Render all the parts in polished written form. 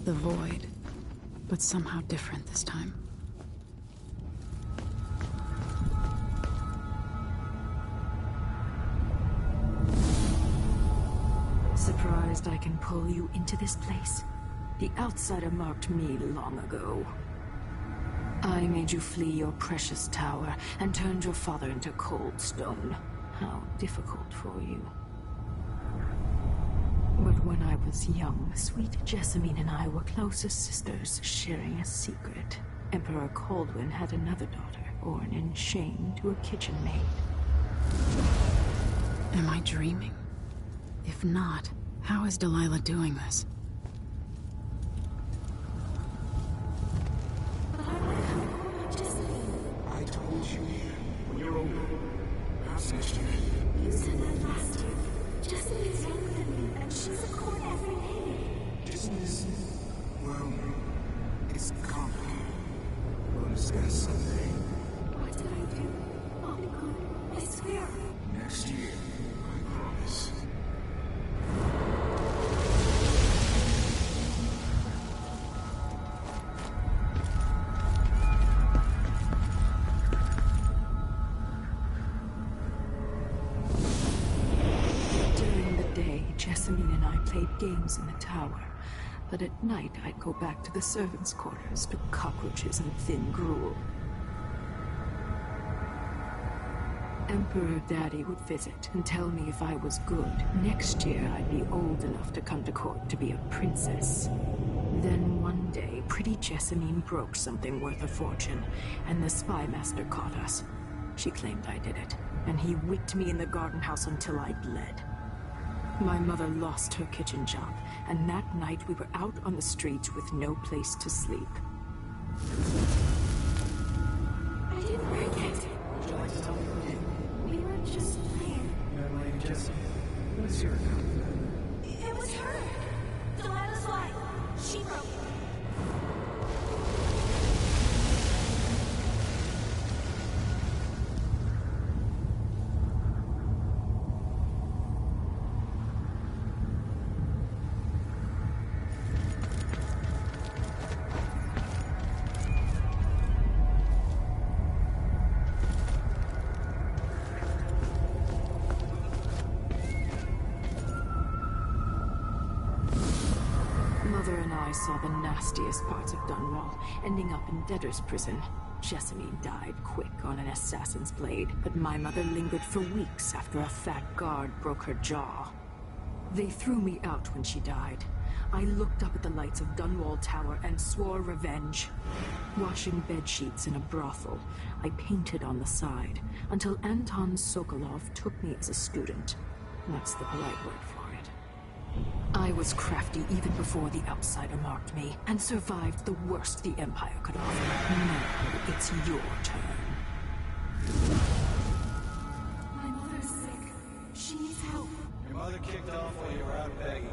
The void, but somehow different this time. Surprised I can pull you into this place? The outsider marked me long ago. I made you flee your precious tower and turned your father into cold stone. How difficult for you. But when I was young, sweet Jessamine and I were close as sisters, sharing a secret. Emperor Kaldwin had another daughter, born in shame to a kitchen maid. Am I dreaming? If not, how is Delilah doing this? I told you when you're older. How's next year? You said that last year. Jessamine's younger than me, and she's a court every day. Business? Well, it's complicated. We'll discuss someday. What did I do? I'll be good. I swear. Next year, I promise. During the day, Jessamine and I played games in the tower. But at night, I'd go back to the servants' quarters to cockroaches and thin gruel. Emperor Daddy would visit and tell me if I was good. Next year, I'd be old enough to come to court to be a princess. Then one day, pretty Jessamine broke something worth a fortune, and the spy master caught us. She claimed I did it, and he whipped me in the garden house until I bled. My mother lost her kitchen job, and that night we were out on the streets with no place to sleep. I didn't break it. Would you like to tell me what you did? We were just playing. Young lady Jessie, what is your account of that? It was her. Delilah's wife. She broke it. Mother and I saw the nastiest parts of Dunwall, ending up in debtor's prison. Jessamine died quick on an assassin's blade, but my mother lingered for weeks after a fat guard broke her jaw. They threw me out when she died. I looked up at the lights of Dunwall Tower and swore revenge. Washing bedsheets in a brothel, I painted on the side, until Anton Sokolov took me as a student. That's the polite word for it. I was crafty even before the outsider marked me, and survived the worst the Empire could offer. Now, it's your turn. My mother's sick. She needs help. Your mother kicked off while you were out begging.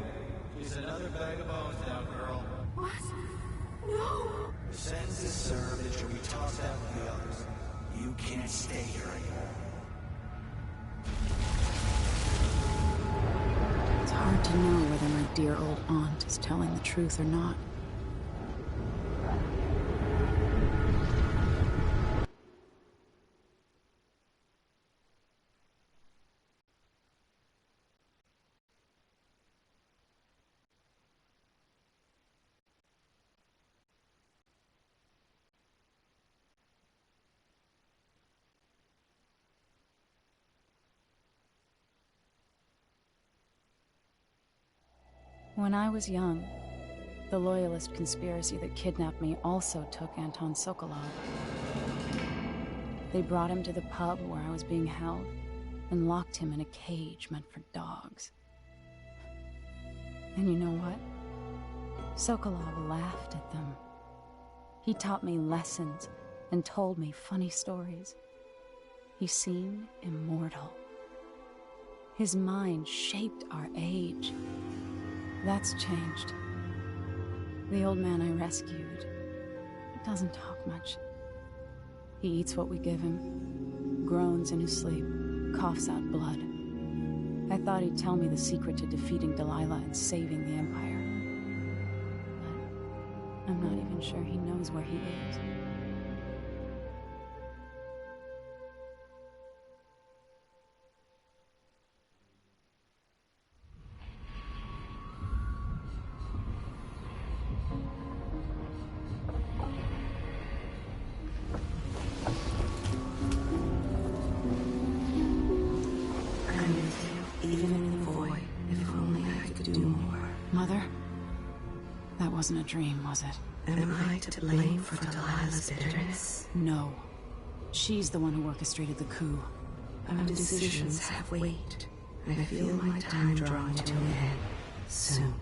She's another bag of bones now, girl. What? No! The sentence is served and she'll be tossed out with the others. You can't stay here anymore. It's hard to know whether my dear old aunt is telling the truth or not. When I was young, the Loyalist conspiracy that kidnapped me also took Anton Sokolov. They brought him to the pub where I was being held and locked him in a cage meant for dogs. And you know what? Sokolov laughed at them. He taught me lessons and told me funny stories. He seemed immortal. His mind shaped our age. That's changed. The old man I rescued doesn't talk much. He eats what we give him, groans in his sleep, coughs out blood. I thought he'd tell me the secret to defeating Delilah and saving the Empire. I'm not even sure he knows where he is. I'm with you, even in the void. If only I could do more. Mother? That wasn't a dream, was it? Am I to blame for Delilah's bitterness? No. She's the one who orchestrated the coup. Our decisions have weight. I feel my time drawing to an end soon.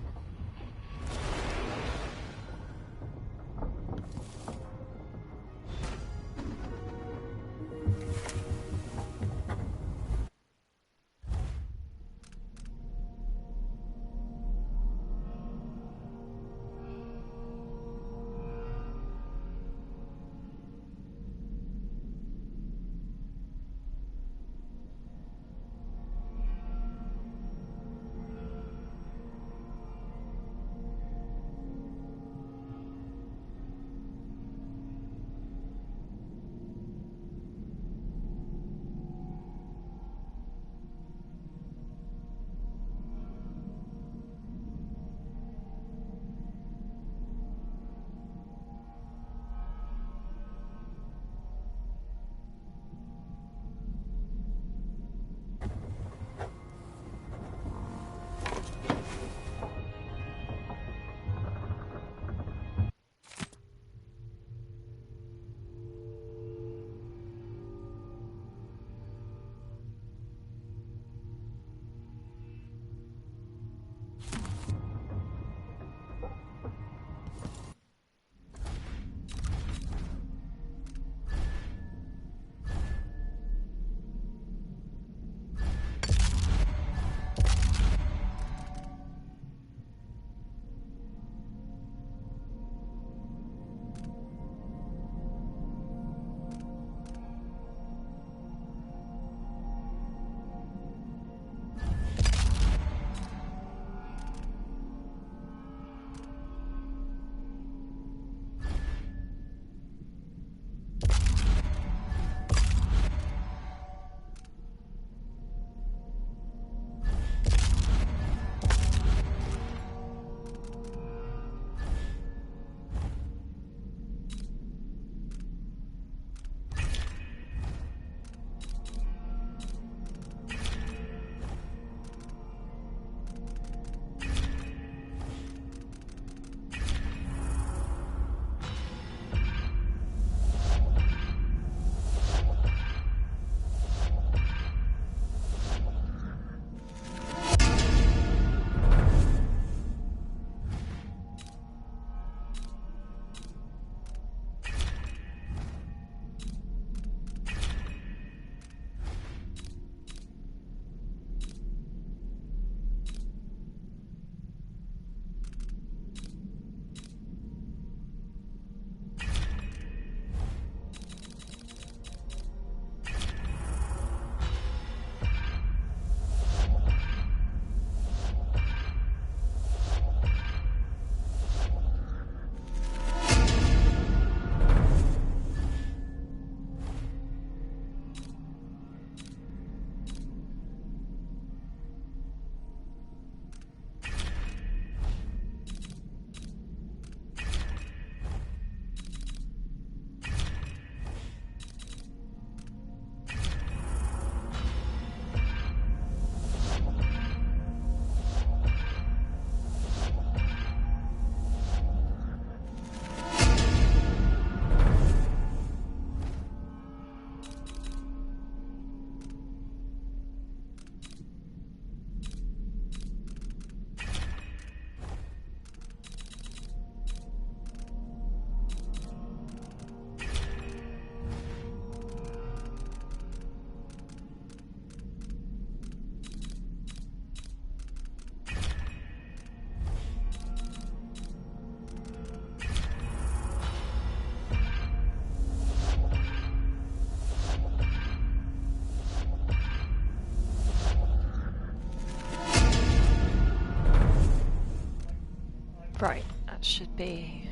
Right, that should be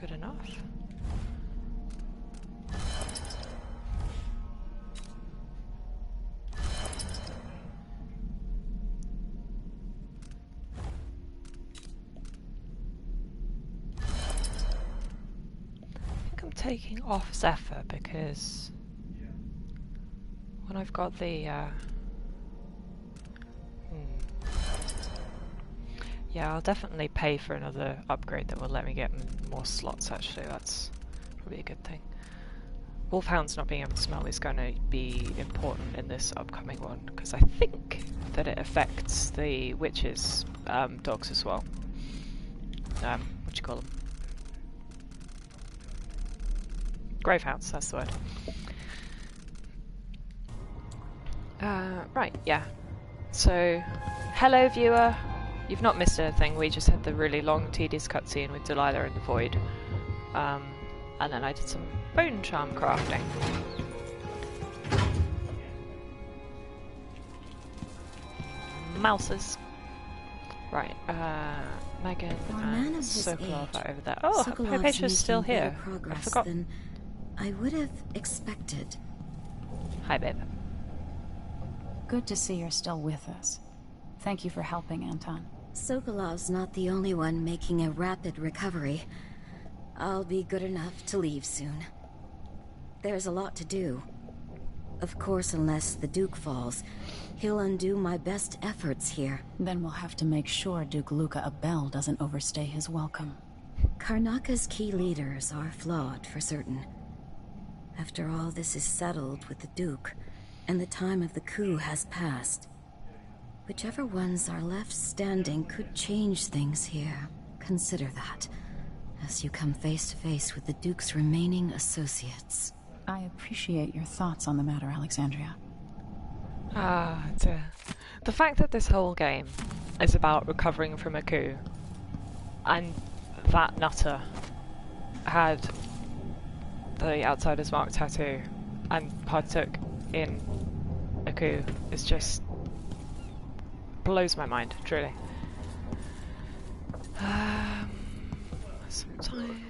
good enough. Taking off Zephyr because when I've got the yeah, I'll definitely pay for another upgrade that will let me get more slots. Actually, that's probably a good thing. Wolfhound's not being able to smell is going to be important in this upcoming one because I think that it affects the witches' dogs as well. What do you call them? Gravehounds, that's the word. Right, yeah. So, hello viewer. You've not missed anything. We just had the really long, tedious cutscene with Delilah in the Void. And then I did some bone charm crafting. Mouses. Right, Megan and Sokolov are over there. Oh, Hypatia's still here. I forgot. I would have expected. Hi, babe. Good to see you're still with us. Thank you for helping, Anton. Sokolov's not the only one making a rapid recovery. I'll be good enough to leave soon. There's a lot to do. Of course, unless the Duke falls, he'll undo my best efforts here. Then we'll have to make sure Duke Luca Abel doesn't overstay his welcome. Karnaka's key leaders are flawed, for certain. After all this is settled with the Duke, and the time of the coup has passed, whichever ones are left standing could change things here. Consider that, as you come face to face with the Duke's remaining associates. I appreciate your thoughts on the matter, Alexandria. Ah, dear. The fact that this whole game is about recovering from a coup, and that nutter had the Outsider's Mark tattoo and partook in a coup is just blows my mind, truly. Some time.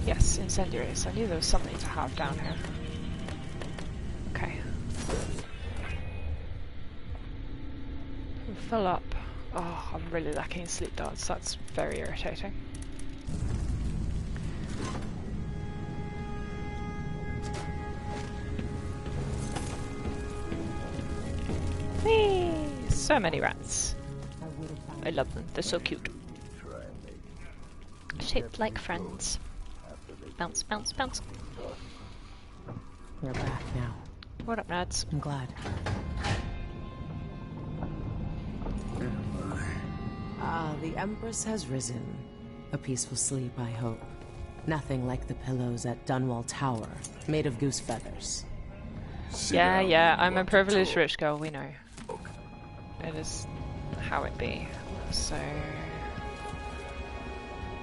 Yes, incendiaries. I knew there was something to have down here. Okay. Fill up. Oh, I'm really lacking sleep darts. That's very irritating. Whee! So many rats. I love them. They're so cute. Shaped like friends. Bounce, bounce, bounce. We're back now. What up, nerds? I'm glad. The Empress has risen. A peaceful sleep, I hope. Nothing like the pillows at Dunwall Tower, made of goose feathers. Yeah, I'm a privileged rich girl, we know. It is how it be. So...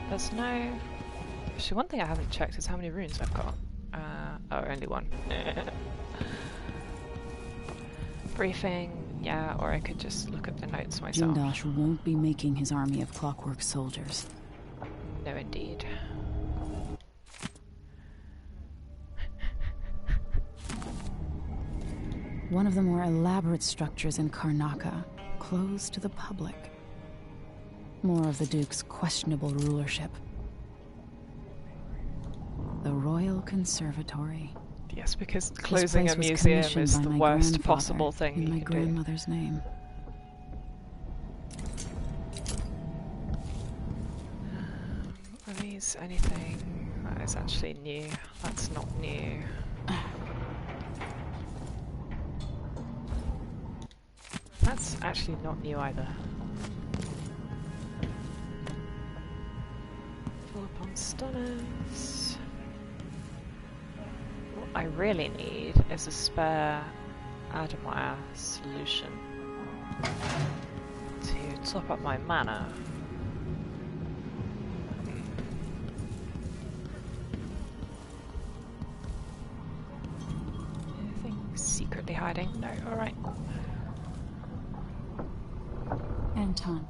there's no... Actually, one thing I haven't checked is how many runes I've got. Oh, only one. Briefing, yeah, or I could just look at the notes myself. Jindosh won't be making his army of clockwork soldiers. No, indeed. One of the more elaborate structures in Karnaka, closed to the public. More of the Duke's questionable rulership. The Royal Conservatory. Yes, because closing a museum is the worst possible thing you can do. In my grandmother's name. Are these anything that is actually new? That's not new. That's actually not new either. Full upon stunners. What I really need is a spare Adamwire solution to top up my mana. Anybody hiding? No, alright. Anton,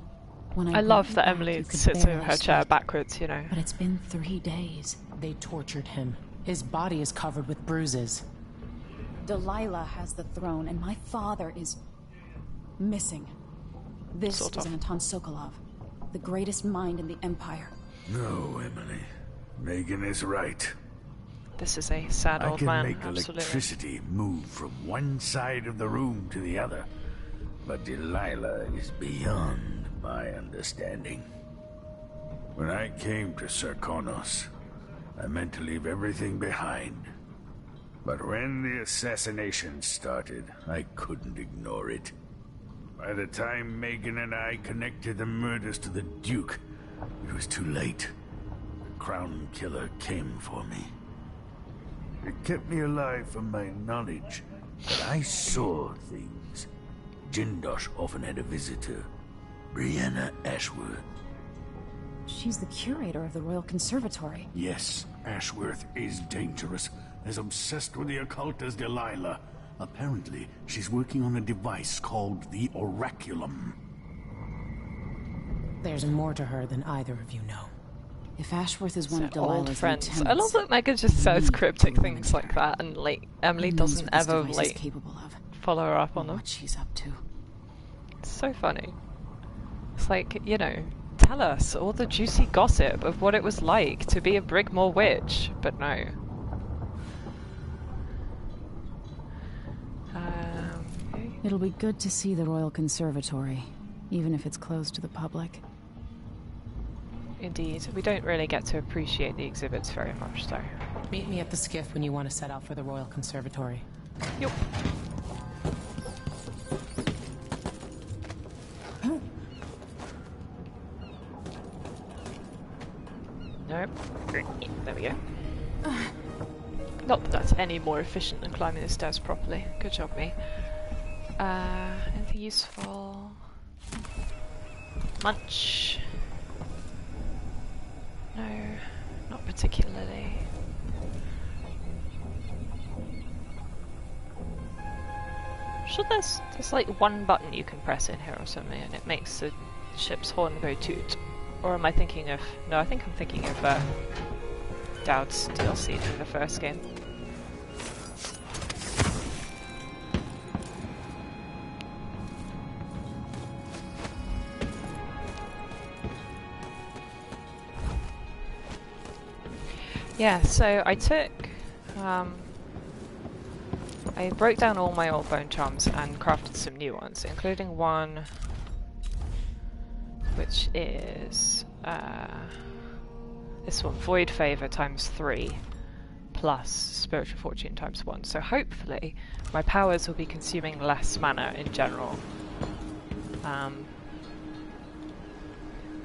when I I love brought that you back, Emily you could sits in barely her chair speak. backwards, you know. But it's been 3 days. They tortured him. His body is covered with bruises. Delilah has the throne, and my father is missing. This Sort is of. Anton Sokolov, the greatest mind in the Empire. No, Emily. Megan is right. This is a sad I old can man, make absolutely. electricity move from one side of the room to the other. But Delilah is beyond my understanding. When I came to Sarkonos, I meant to leave everything behind. But when the assassination started, I couldn't ignore it. By the time Megan and I connected the murders to the Duke, it was too late. The Crown Killer came for me. It kept me alive from my knowledge that I saw things. Jindosh often had a visitor, Brianna Ashworth. She's the curator of the Royal Conservatory. Yes, Ashworth is dangerous, as obsessed with the occult as Delilah. Apparently, she's working on a device called the Oraculum. There's more to her than either of you know. If Ashworth is one of They're old Delilah's friends. lieutenants, I love that Megan just we says need cryptic to things like eliminate her. that, and like Emily Who knows doesn't what this ever device is like capable of, follow her up or on them. what she's up to. It's so funny. It's like, you know, tell us all the juicy gossip of what it was like to be a Brigmore witch, but no. Okay. It'll be good to see the Royal Conservatory, even if it's closed to the public. Indeed, we don't really get to appreciate the exhibits very much, though. Meet me at the skiff when you want to set out for the Royal Conservatory. Yup. Nope. There we go. Not that that's any more efficient than climbing the stairs properly. Good job, me. Anything useful? Munch. No, not particularly. Sure, there's like one button you can press in here or something, and it makes the ship's horn go toot. Or am I thinking of? No, I think I'm thinking of Dowd's DLC from the first game. Yeah, so I took, I broke down all my old bone charms and crafted some new ones, including one which is this one, Void Favor times 3 plus Spiritual Fortune times 1. So hopefully my powers will be consuming less mana in general.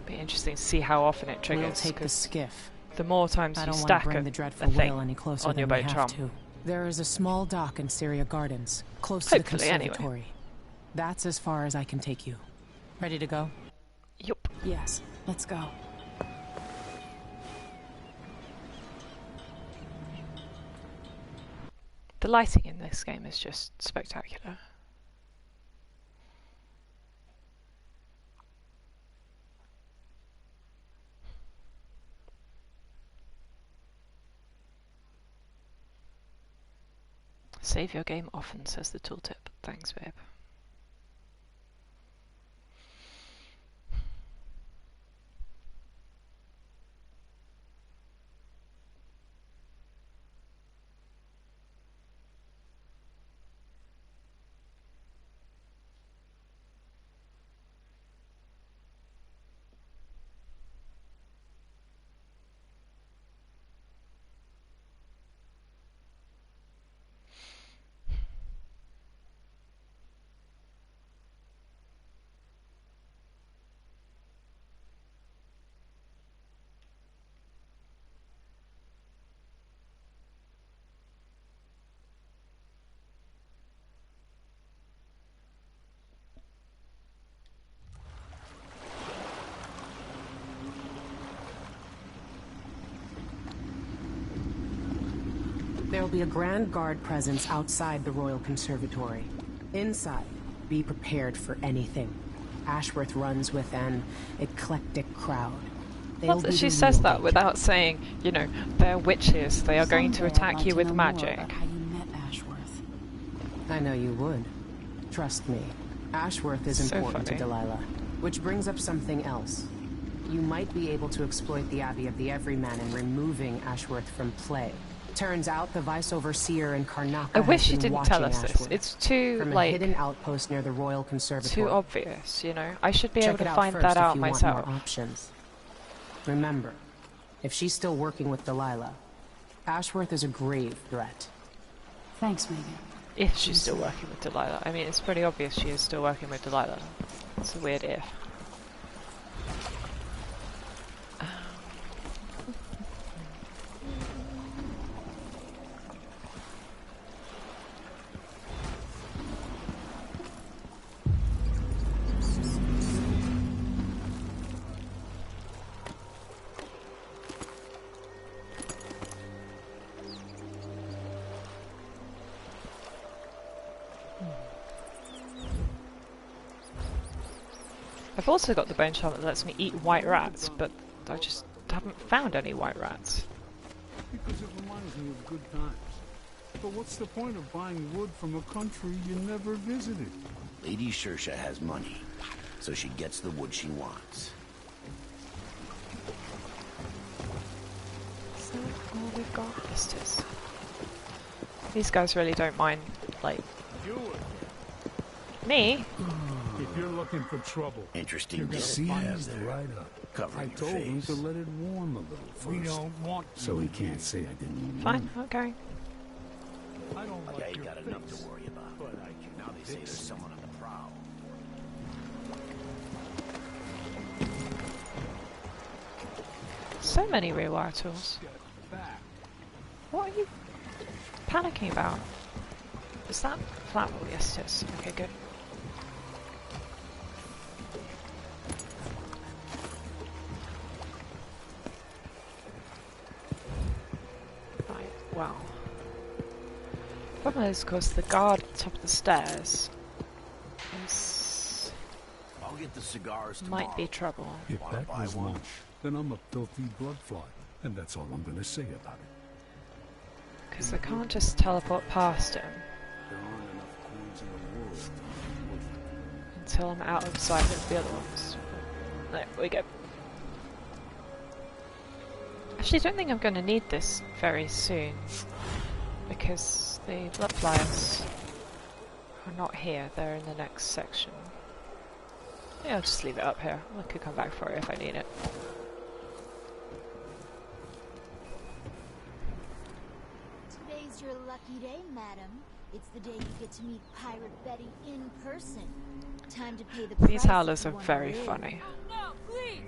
Be interesting to see how often it triggers. We'll take the skiff. The more times I you don't want to stack bring a the dreadful thing whale any closer on your than we bone have charm. to. There is a small dock in Syria Gardens, close to the Hopefully, anyway. conservatory. That's as far as I can take you. Ready to go? Yup. Yes, let's go. The lighting in this game is just spectacular. Save your game often, says the tooltip. Thanks, babe. There'll be a Grand Guard presence outside the Royal Conservatory. Inside, be prepared for anything. Ashworth runs with an eclectic crowd. Well, she says that without saying, you know, they're witches, they are going to attack you with magic. How you met Ashworth. I know you would. Trust me, Ashworth is important to funny. Delilah. Which brings up something else. You might be able to exploit the Abbey of the Everyman in removing Ashworth from play. Turns out the Vice Overseer in Karnaka I wish has you been didn't watching tell us this. Ashworth It's too, from a like, hidden outpost near the Royal Conservatory. too obvious, you know? I should be Check able it to out find first that out if you myself. Want more options. Remember, if she's still working with Delilah, Ashworth is a grave threat. Thanks, Megan. If she's still working with Delilah. I mean, it's pretty obvious she is still working with Delilah. It's a weird if. I've also got the bone charm that lets me eat white rats, but I just haven't found any white rats. Because it reminds me of good times. But what's the point of buying wood from a country you never visited? Lady Shersha has money, so she gets the wood she wants. So all we've got is this. These guys really don't mind, like, me. If you're looking for trouble, Interesting you're gonna deal. find the right up. I Covering your told him face. to let it warm a little first. We don't want so he can't say I didn't even Fine, okay. I don't like Yeah, you your got face, enough to worry about. but I can Now they say there's someone on the prowl. So many rewire tools. get back. What are you panicking about? Is that flammable? Yes, it is. Okay, good. Right, well. Problem is, of course, the guard at the top of the stairs is... I'll get the cigars tomorrow. might be trouble. If Wanna that buy was one? lunch, then I'm a filthy bloodfly, and that's all I'm gonna say about it. Because I can't just teleport past him There aren't enough coins in the world. until I'm out of sight of the other ones. There we go. Actually, I don't think I'm going to need this very soon, because the blood flyers are not here, they're in the next section. Yeah, I'll just leave it up here. I could come back for it if I need it. Today's your lucky day, madam. It's the day you get to meet Pirate Betty in person. Time to pay the price. These howlers if are you wanna very live. funny. No, please!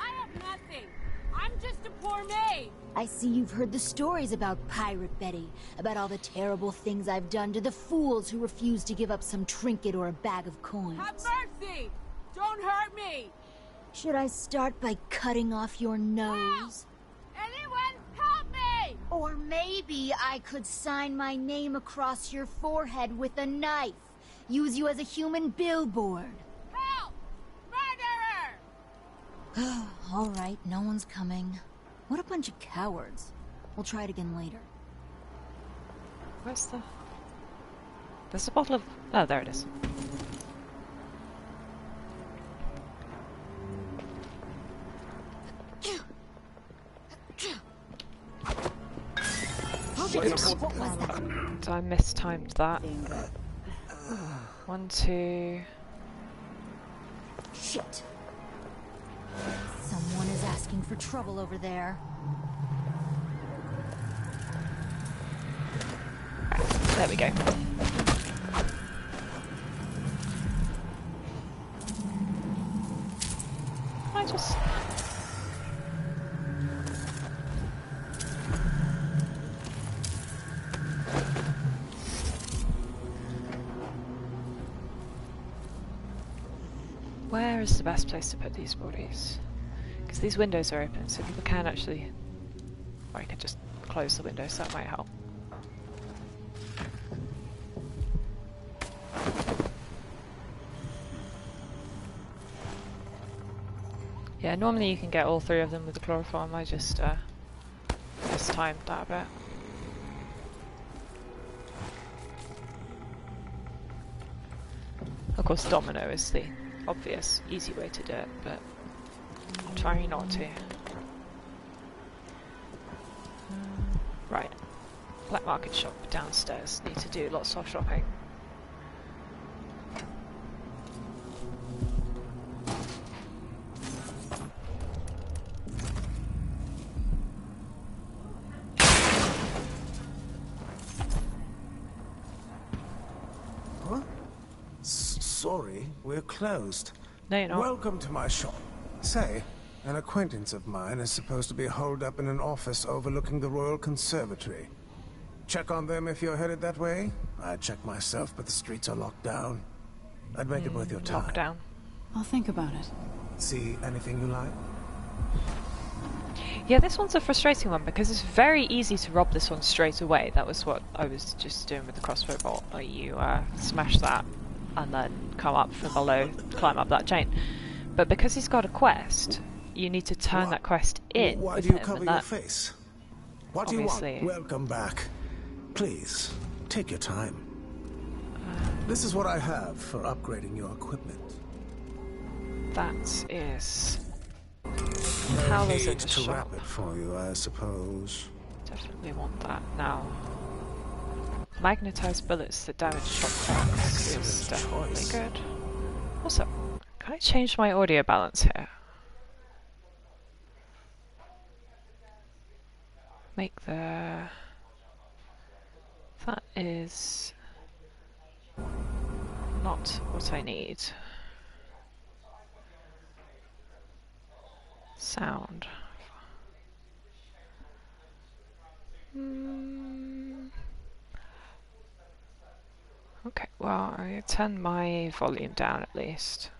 I have nothing! I'm just a poor maid! I see you've heard the stories about Pirate Betty, about all the terrible things I've done to the fools who refuse to give up some trinket or a bag of coins. Have mercy! Don't hurt me! Should I start by cutting off your nose? Anyone help me! Or maybe I could sign my name across your forehead with a knife. Use you as a human billboard. Help! Murderer! All right, no one's coming. What a bunch of cowards. We'll try it again later. Where's the... There's a bottle of... Oh, there it is. What was that? I mistimed that. 1, 2... Shit. Someone is asking for trouble over there. There we go. I just... Where is the best place to put these bodies? Because these windows are open, so people can actually... Or I could just close the windows, that might help. Yeah, normally you can get all 3 of them with the chloroform. I just mistimed that a bit. Of course, domino is the obvious, easy way to do it, but I'm trying not to. Right. Black market shop downstairs. Need to do lots of shopping. What? Sorry, we're closed. No, you're not. Welcome to my shop. Say, an acquaintance of mine is supposed to be holed up in an office overlooking the Royal Conservatory. Check on them if you're headed that way. I'd check myself, but the streets are locked down. I'd make it worth your time. Locked down. I'll think about it. See anything you like? Yeah, this one's a frustrating one because it's very easy to rob this one straight away. That was what I was just doing with the crossbow bolt. Like you smash that and then come up from below, climb up that chain. But because he's got a quest, you need to turn that quest in. Why with do you him, cover and your that face? What do obviously- you want? Welcome back. Please, take your time. This is what I have for upgrading your equipment. That is No Howler's in need the to shop. wrap it for you, I suppose. Definitely want that now. Magnetized bullets that damage shop cracks is definitely good. Also, can I change my audio balance here? Make the... That is not what I need. Sound. Okay, well, I turn my volume down at least.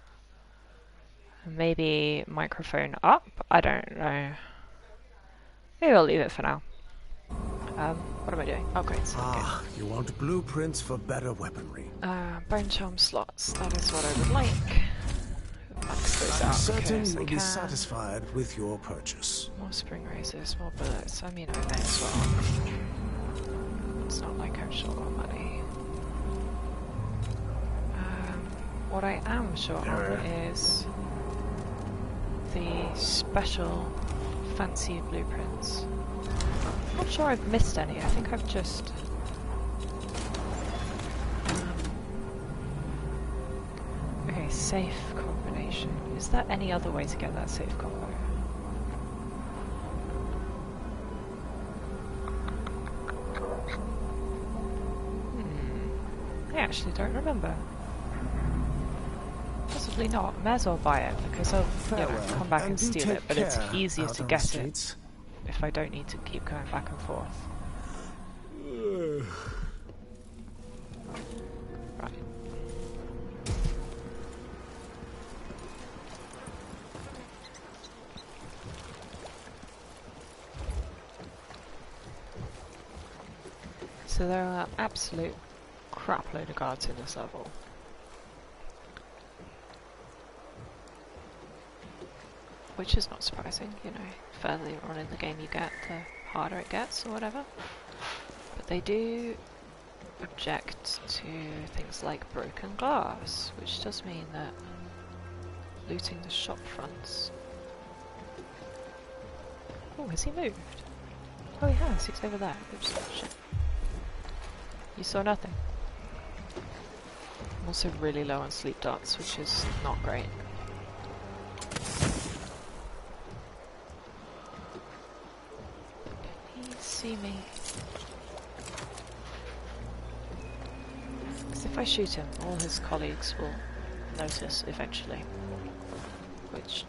Maybe microphone up? I don't know. Maybe I'll leave it for now. What am I doing? Oh, great. Ah, you want blueprints for better weaponry. Bone charm slots. That is what I would like. Max those I'm out certain because I you'll be can. satisfied with your purchase. More spring razors, more bullets. I mean, I may as well. It's not like I'm short on money. What I am short on is the special fancy blueprints. I'm not sure I've missed any. I think I've just... okay, safe combination. Is there any other way to get that safe combo? I actually don't remember. Possibly not. May as well buy it because I'll come back and steal it, but it's easier to get it if I don't need to keep going back and forth. Right. So there are absolute crap load of guards in this level. Which is not surprising, you know, further on in the game you get, the harder it gets or whatever. But they do object to things like broken glass, which does mean that looting the shop fronts... Oh, has he moved? Oh, he has, he's over there. Oops, shit. You saw nothing. I'm also really low on sleep darts, which is not great. See me. Because if I shoot him, all his colleagues will notice eventually. Which,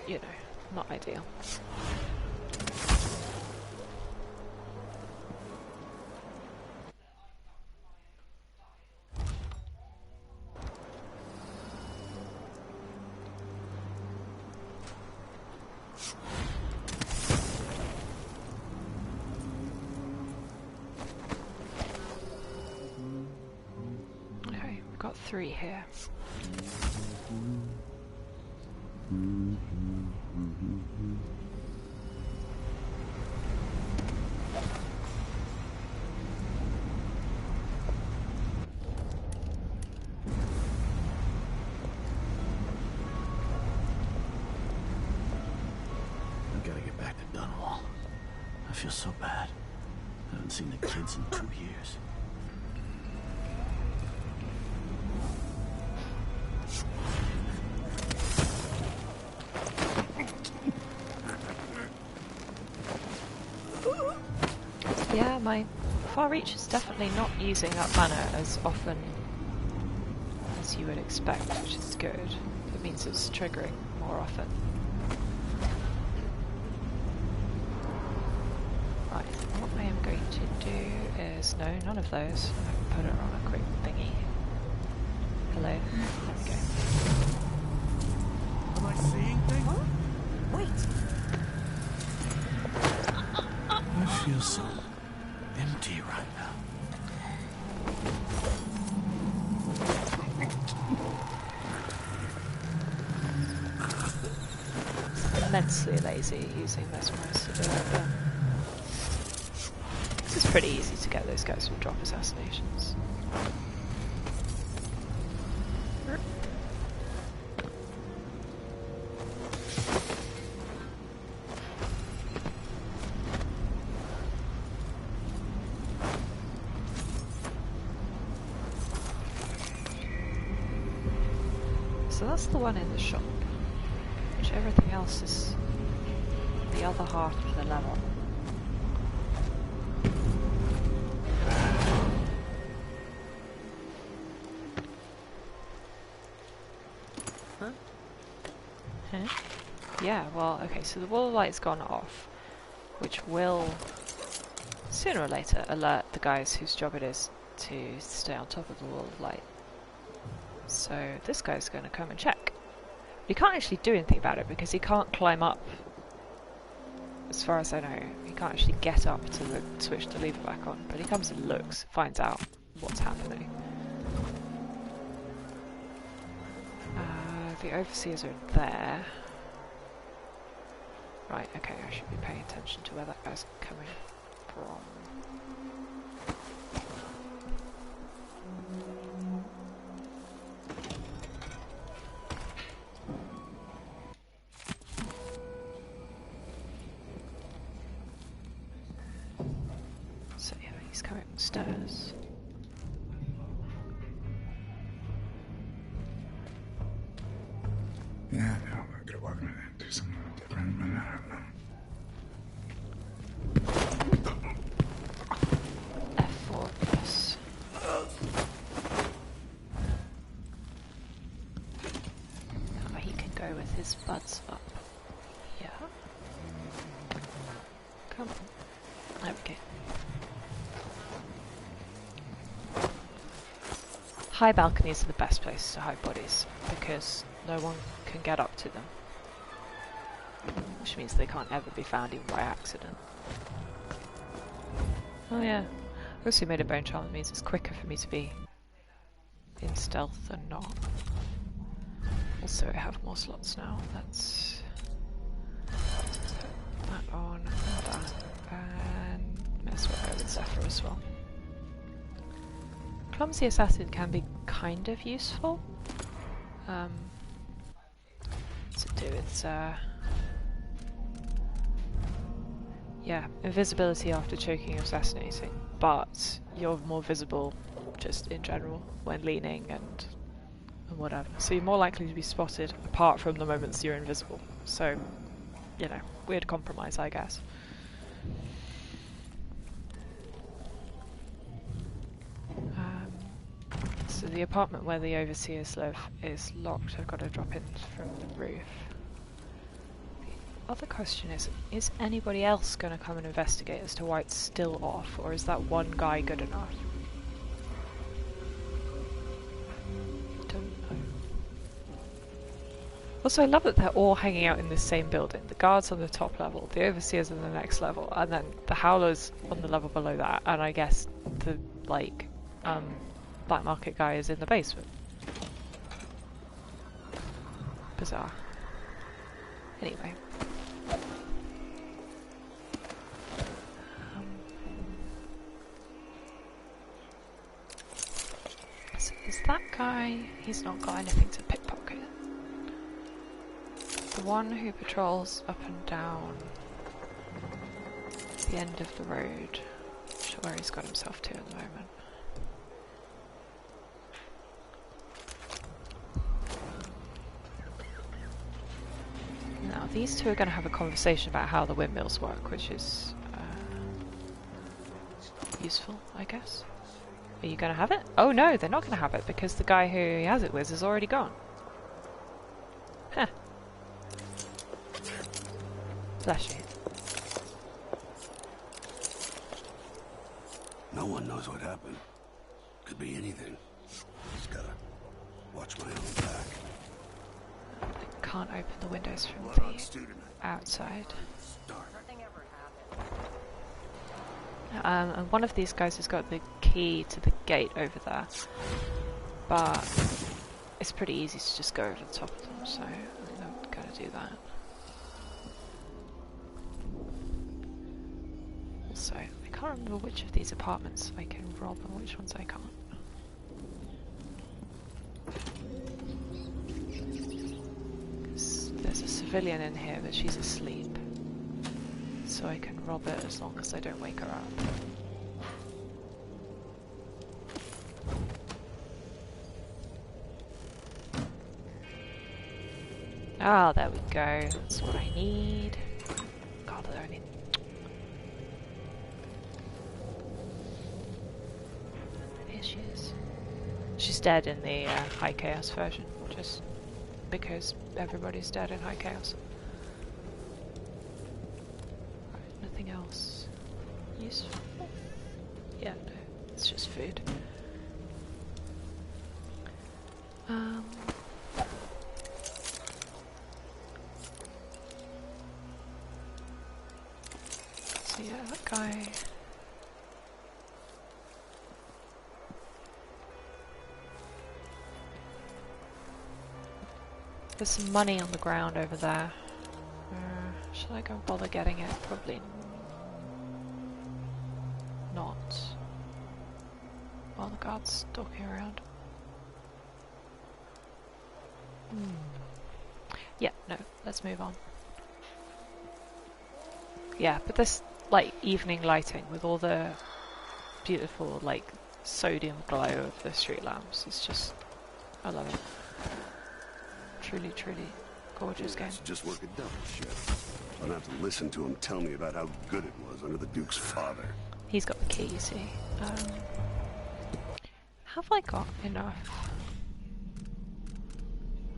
you know, not ideal. Got 3 here. I've got to get back to Dunwall. I feel so bad. I haven't seen the kids in 2 years. Yeah, my far reach is definitely not using up mana as often as you would expect, which is good. It means it's triggering more often. Right, what I am going to do is... no, none of those. I can put it on a quick thingy. Hello. There we go. Am I seeing things? Huh? Wait. I feel so empty right now. Immensely lazy using mesmerize to do it, but this is pretty easy to get those guys with drop assassinations. So that's the one in the shop, which everything else is the other half of the level. Huh? Yeah, well, okay, so the wall of light's gone off, which will, sooner or later, alert the guys whose job it is to stay on top of the wall of light. So this guy's going to come and check. He can't actually do anything about it because he can't climb up. As far as I know, he can't actually get up to switch the lever back on. But he comes and looks, finds out what's happening. The overseers are there. Right, okay, I should be paying attention to where that guy's coming from. So yeah, he's coming upstairs. Yeah, I'm gonna walk into some different F4 plus. Oh, he can go with his buds up. Yeah. Come on. There we go. High balconies are the best place to hide bodies because no one can get up to them, which means they can't ever be found even by accident. Oh yeah, I also made a bone charm that means it's quicker for me to be in stealth than not. Also I have more slots now, let's put that on, that, and mess with Zephyr as well. Clumsy Assassin can be kind of useful. To do with, yeah, invisibility after choking or assassinating, but you're more visible just in general when leaning and whatever. So you're more likely to be spotted apart from the moments you're invisible. So, you know, weird compromise, I guess. So the apartment where the overseers live is locked. I've got to drop in from the roof. The other question is anybody else going to come and investigate as to why it's still off, or is that one guy good enough? Don't know. Also, I love that they're all hanging out in the same building. The guards on the top level, the overseers on the next level, and then the howlers on the level below that, and I guess the, like, black market guy is in the basement. Bizarre. Anyway. that guy, he's not got anything to pickpocket. The one who patrols up and down the end of the road, not sure where he's got himself to at the moment. Now these two are going to have a conversation about how the windmills work, which is useful, I guess. Are you going to have it? Oh no, they're not going to have it because the guy who he has it with is already gone. Huh. Bless you. No one knows what happened. Could be anything. Just gotta watch my own back. I can't open the windows from the outside. And one of these guys has got the key to the gate over there, but it's pretty easy to just go over the top of them, so I think I'm going to do that. Also, I can't remember which of these apartments I can rob and which ones I can't. Because there's a civilian in here, but she's asleep. So I can rob it as long as I don't wake her up. Ah, there we go. That's what I need. God, there only... Here she is. She's dead in the High Chaos version, just because everybody's dead in High Chaos. Nothing else useful? Yeah, no, it's just food. So yeah, that guy... There's some money on the ground over there. Should I go and bother getting it? Probably not. While the guard's stalking around. Yeah, no, let's move on. Yeah, but this, like, evening lighting with all the beautiful, like, sodium glow of the street lamps is just... I love it. Truly, truly gorgeous game. Just work a double shift. I don't have to listen to him tell me about how good it was under the Duke's father. He's got the key, you see. Have I got enough?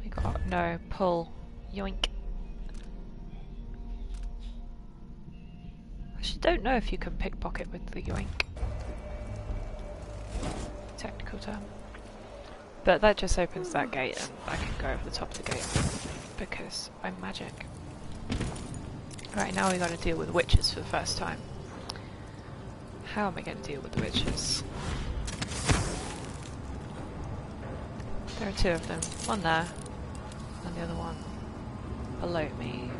I got... no, pull. Yoink. I actually don't know if you can pickpocket with the yoink. Technical term. But that just opens that gate and I can go over the top of the gate because I'm magic. Right, now we got to deal with witches for the first time. How am I going to deal with the witches? There are two of them. One there and the other one below me.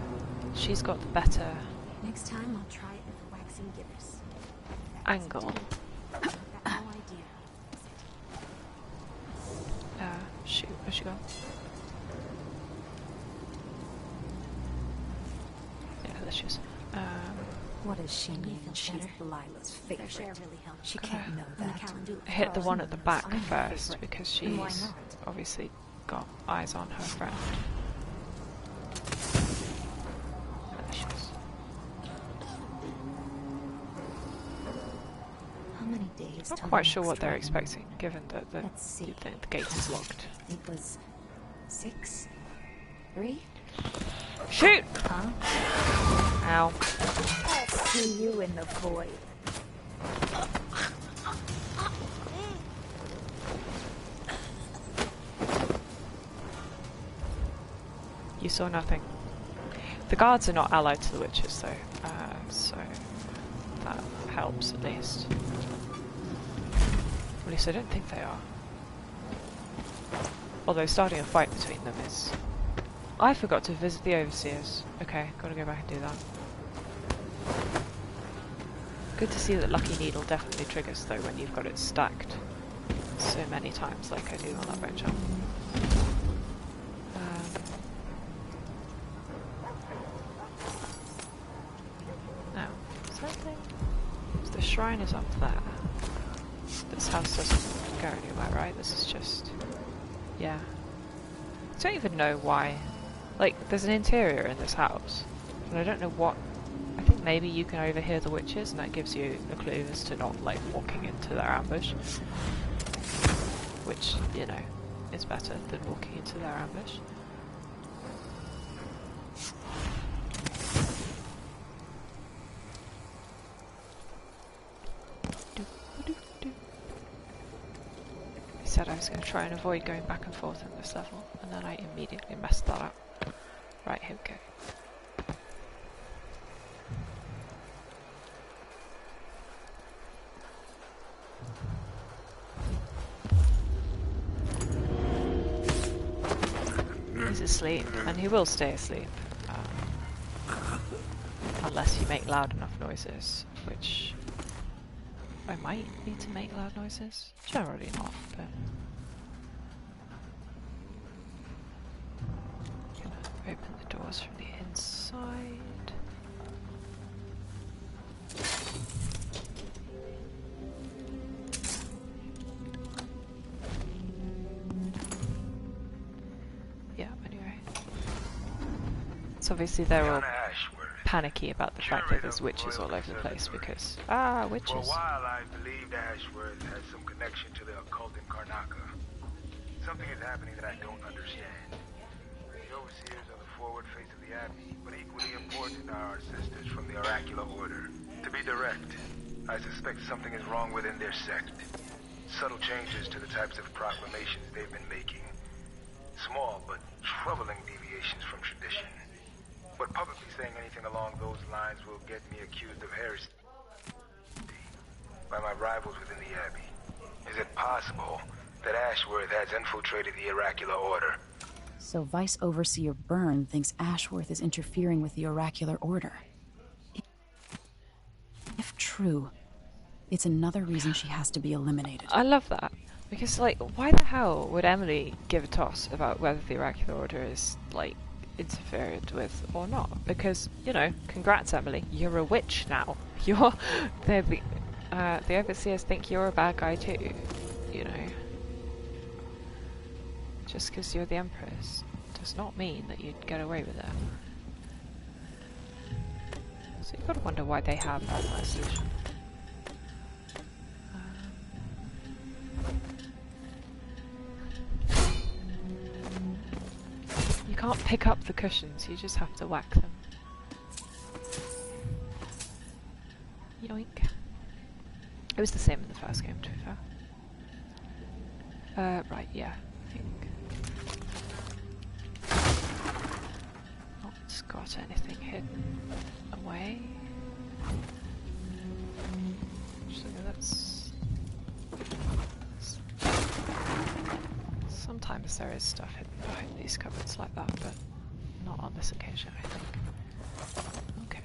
She's got the better Next time I'll try it with a waxing gibbous. angle. Shoot, where's she gone? Yeah, there she is. What does she mean? She's Delilah's favorite. She can't know that. Hit the one at the back first because she's obviously got eyes on her friend. There she is. How many days? Not quite sure what they're expecting, given that the gate is locked. It was 6, 3. Shoot! Huh? Ow. I'll see you in the void. You saw nothing. The guards are not allied to the witches, though, so that helps at least. At least I don't think they are. Although starting a fight between them is... I forgot to visit the overseers. Okay, gotta go back and do that. Good to see that Lucky Needle definitely triggers though when you've got it stacked. so many times like I do on that bone jump. Now, something. The shrine is up there. This house doesn't go anywhere, right? This is just... yeah. I don't even know why. Like, there's an interior in this house, and I don't know what... I think maybe you can overhear the witches, and that gives you a clue as to not, like, walking into their ambush. Which, you know, is better than walking into their ambush. I said I was going to try and avoid going back and forth in this level, and then I immediately messed that up. Right, here we go. He's asleep, and he will stay asleep. Unless you make loud enough noises, which I might need to make loud noises. Generally not, but... gonna open the doors from the inside. Yeah, anyway. So obviously they're all panicky about the fact that there's witches all over the place because, witches. For a while I believed Ashworth had some connection to the occult in Karnaca. Something is happening that I don't understand. The overseers are the forward face of the Abbey, but equally important are our sisters from the Oracular Order. To be direct, I suspect something is wrong within their sect. Subtle changes to the types of proclamations they've been making. Small but troubling deviations from tradition. But publicly saying anything along those lines will get me accused of heresy by my rivals within the Abbey. Is it possible that Ashworth has infiltrated the Oracular Order? So Vice Overseer Byrne thinks Ashworth is interfering with the Oracular Order. If true, it's another reason she has to be eliminated. I love that. Because, like, why the hell would Emily give a toss about whether the Oracular Order is, like, interfered with or not? Because, you know, congrats Emily, you're a witch now. You're... the Overseers think you're a bad guy too, you know. Just because you're the Empress does not mean that you'd get away with it. So you've got to wonder why they have that solution. You can't pick up the cushions, you just have to whack them. Yoink. It was the same in the first game, to be fair. Right, yeah, I think. Not got anything hidden away. So that's... Sometimes there is stuff hidden behind these cupboards like that, but not on this occasion, I think. Okay.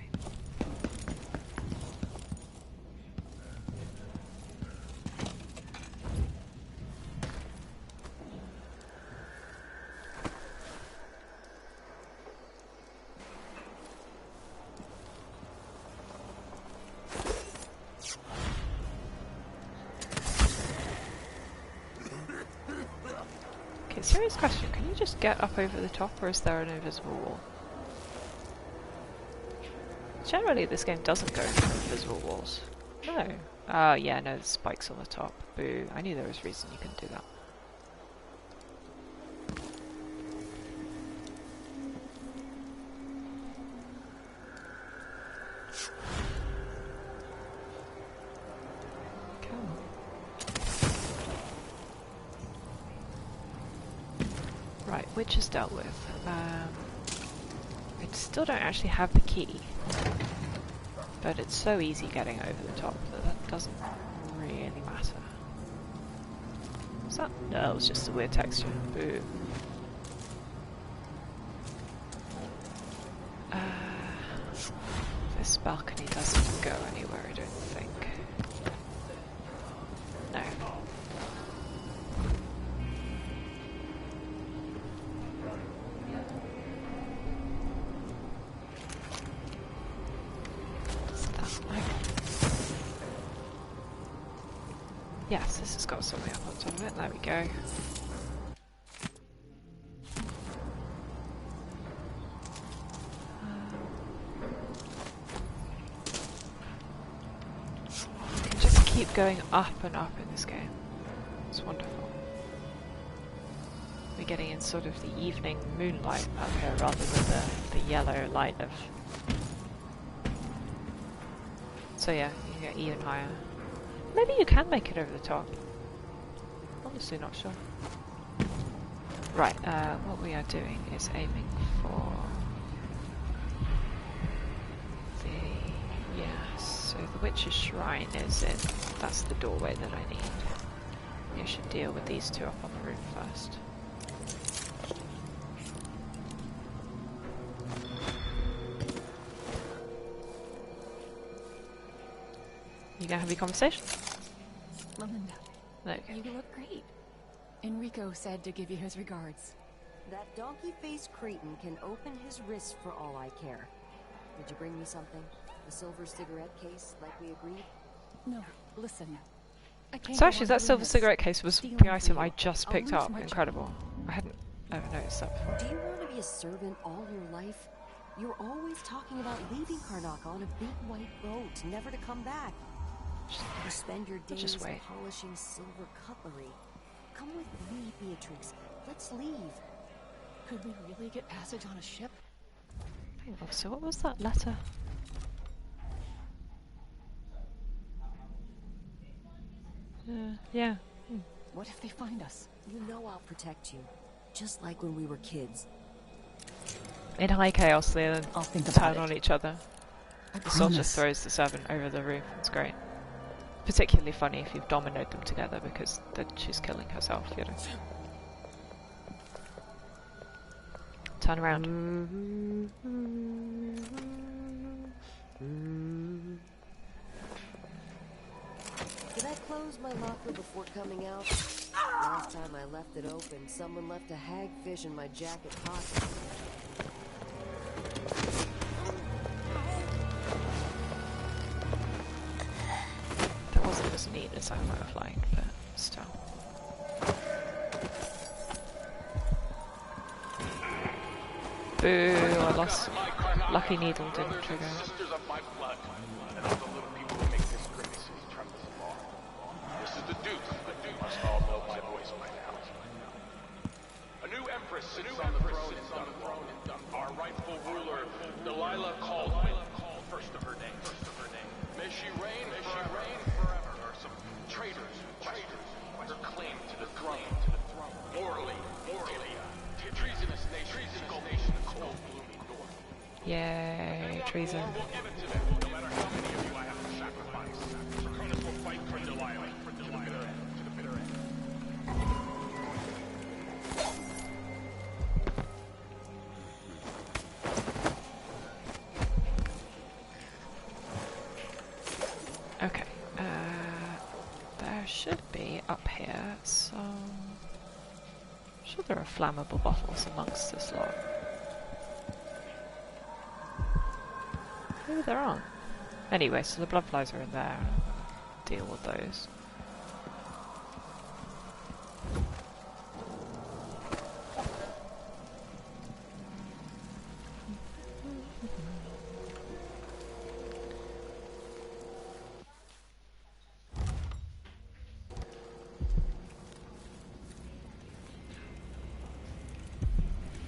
Serious question, can you just get up over the top, or is there an invisible wall? Generally this game doesn't go for invisible walls. No. Yeah, no, there's spikes on the top. Boo. I knew there was a reason you couldn't do that. Which is dealt with. I still don't actually have the key, but it's so easy getting over the top that that doesn't really matter. Was that? No, it was just a weird texture. Boo. This balcony doesn't go anywhere, I don't think. No. Yes, this has got something up on top of it. There we go. You can just keep going up and up in this game. It's wonderful. We're getting in sort of the evening moonlight up here rather than the yellow light of... So yeah, you can get even higher. Maybe you can make it over the top. Honestly not sure. Right, what we are doing is aiming for the... Yes, so the Witch's Shrine is in. That's the doorway that I need. You should deal with these two up on the roof first. You gonna have your conversation? Melinda, Okay. you look great. Enrico said to give you his regards. That donkey-faced cretin can open his wrist for all I care. Did you bring me something? A silver cigarette case, like we agreed? No, listen. So actually that silver cigarette case was the item I just picked up. Incredible. I hadn't ever noticed that before. Do you want to be a servant all your life? You're always talking about leaving Karnak on a big white boat, never to come back. You spend your days polishing silver cutlery. Come with me, Beatrix. Let's leave. Could we really get passage on a ship? Hang on, so what was that letter? Yeah. What if they find us? You know I'll protect you. Just like when we were kids. In high chaos, they then turn on each other. The soldier promise. throws the servant over the roof. It's great. Particularly funny if you've dominoed them together, because then she's killing herself, you know. Turn around. Did I close my locker before coming out? Last time I left it open, someone left a hagfish in my jacket pocket. That wasn't as neat as I might have liked, but still. Boo, I lost. Lucky needle didn't trigger. This is the Duke. You must all know my voice by now. A new empress sits on the throne in Dunwall. Our rightful ruler, Delilah called first of her name. May she reign forever. There are some traitors who her claim to the throne. Morally, treasonous nation, cold, gloomy north. Yay, treason. We'll give it to them, no matter how many of you I have to sacrifice. Draconis will fight for Delilah, to the bitter end. Okay, there should be up here some... I'm sure there are flammable bottles amongst this lot. Maybe there aren't. Anyway, so the blood flies are in there. Deal with those.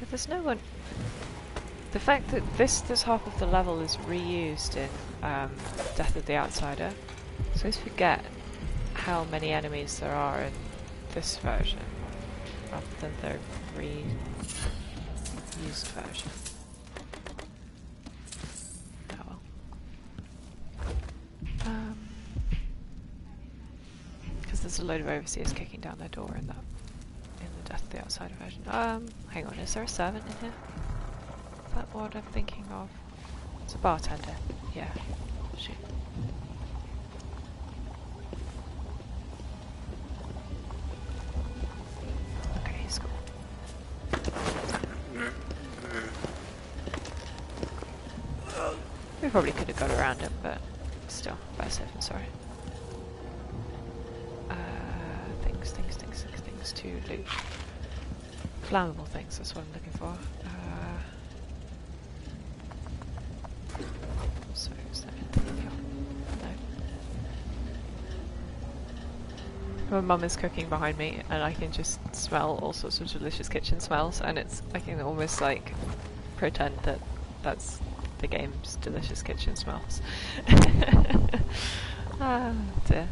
There's no one... The fact that this half of the level is reused in Death of the Outsider, so I forget how many enemies there are in this version, rather than the reused version. Oh well. Because there's a load of overseers kicking down their door in the Death of the Outsider version. Hang on, is there a servant in here? Is that what I'm thinking of? It's a bartender. Yeah. Shoot. Okay, he's cool. We probably could have got around him, but still, better safe than sorry. things to loot. Flammable things, that's what I'm looking for. So, is there anything here? No. My mum is cooking behind me, and I can just smell all sorts of delicious kitchen smells, and I can almost like pretend that that's the game's delicious kitchen smells. Ah, dear.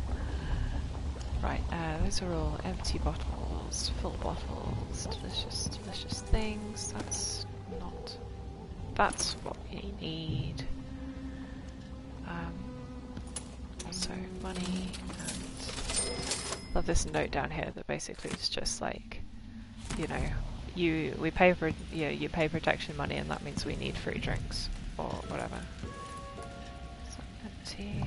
Right, those are all empty bottles, full bottles, delicious things. That's what we need. Also money, and love this note down here that basically is just like, you know, you pay for you pay protection money, and that means we need free drinks or whatever. So empty.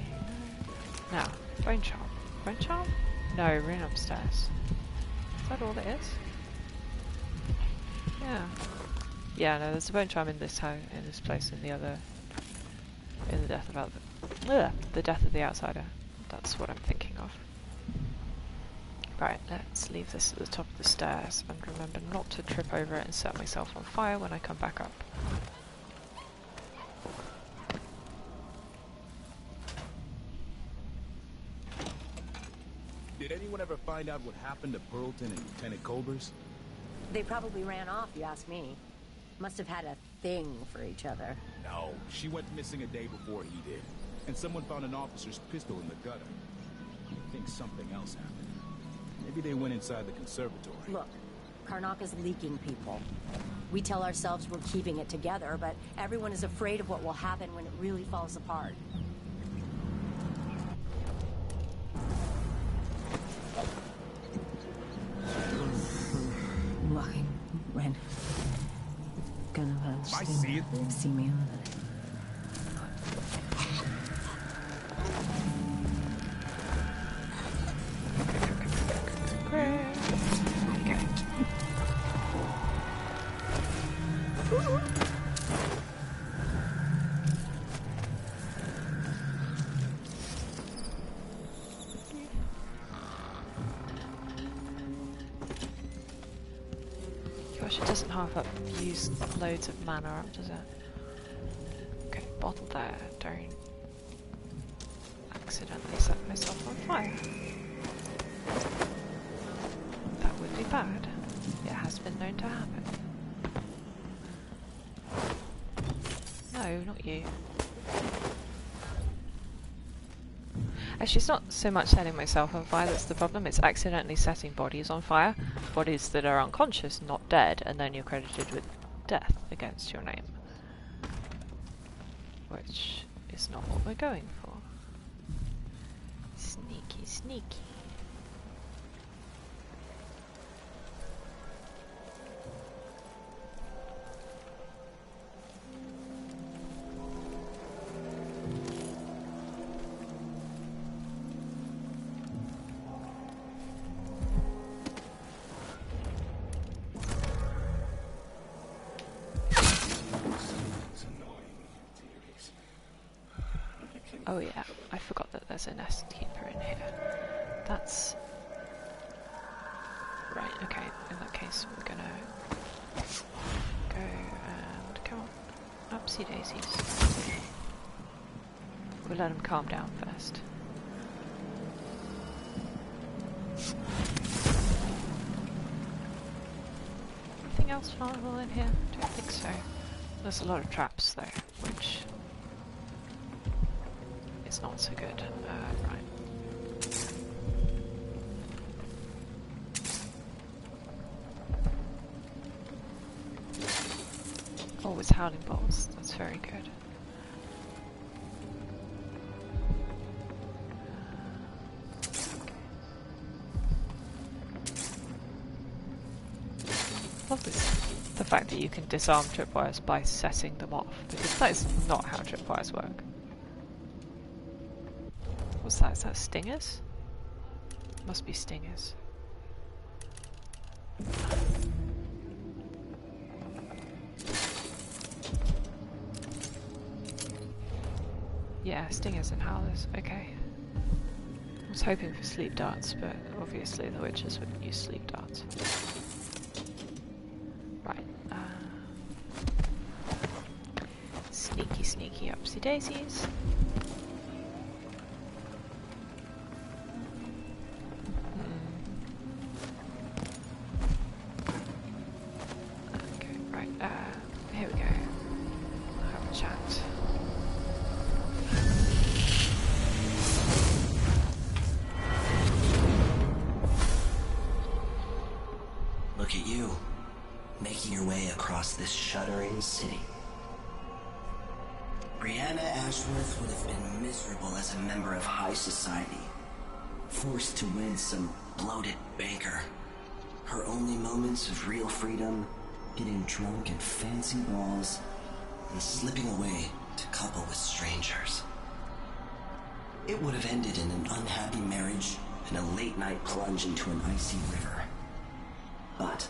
Now, bone charm. Bone charm? No, rune upstairs. Is that all it is? Yeah. Yeah, no, there's a bone charm in this house, in this place, in the death of the outsider. That's what I'm thinking of. Right, let's leave this at the top of the stairs and remember not to trip over it and set myself on fire when I come back up. Did anyone ever find out what happened to Burleton and Lieutenant Colbers? They probably ran off, you ask me. Must have had a thing for each other. No, she went missing a day before he did. And someone found an officer's pistol in the gutter. I think something else happened. Maybe they went inside the conservatory. Look, Karnaka's leaking people. We tell ourselves we're keeping it together, but everyone is afraid of what will happen when it really falls apart. Walking when gonna I see it. See me on Gosh, it doesn't half up use loads of mana up, does it? Okay, bottle there, don't accidentally set myself on fire. That would be bad. It has been known to happen. No, not you. Actually, it's not so much setting myself on fire that's the problem, it's accidentally setting bodies on fire. Bodies that are unconscious, not dead, and then you're credited with death against your name. Which is not what we're going for. Sneaky, sneaky. Oh yeah, I forgot that there's a nest keeper in here. That's... Right, okay, in that case we're gonna go and come on. Upsy daisies. We'll let him calm down first. Anything else flammable in here? Don't think so. There's a lot of traps though, which... it's not so good. Right. Oh, it's howling bolts. That's very good. Love this. The fact that you can disarm tripwires by setting them off, because that is not how tripwires work. What's that? Is that stingers? Must be stingers. Yeah, stingers and howlers. Okay. was hoping for sleep darts, but obviously the witches wouldn't use sleep darts. Right. Sneaky, sneaky upsy daisies. Okay, right. Here we go. Have a chat. Look at you, making your way across this shuddering city. Brianna Ashworth would have been miserable as a member of high society, forced to wed some bloated banker. Her only moments of real freedom, getting drunk at fancy balls, and slipping away to couple with strangers. It would have ended in an unhappy marriage and a late-night plunge into an icy river. But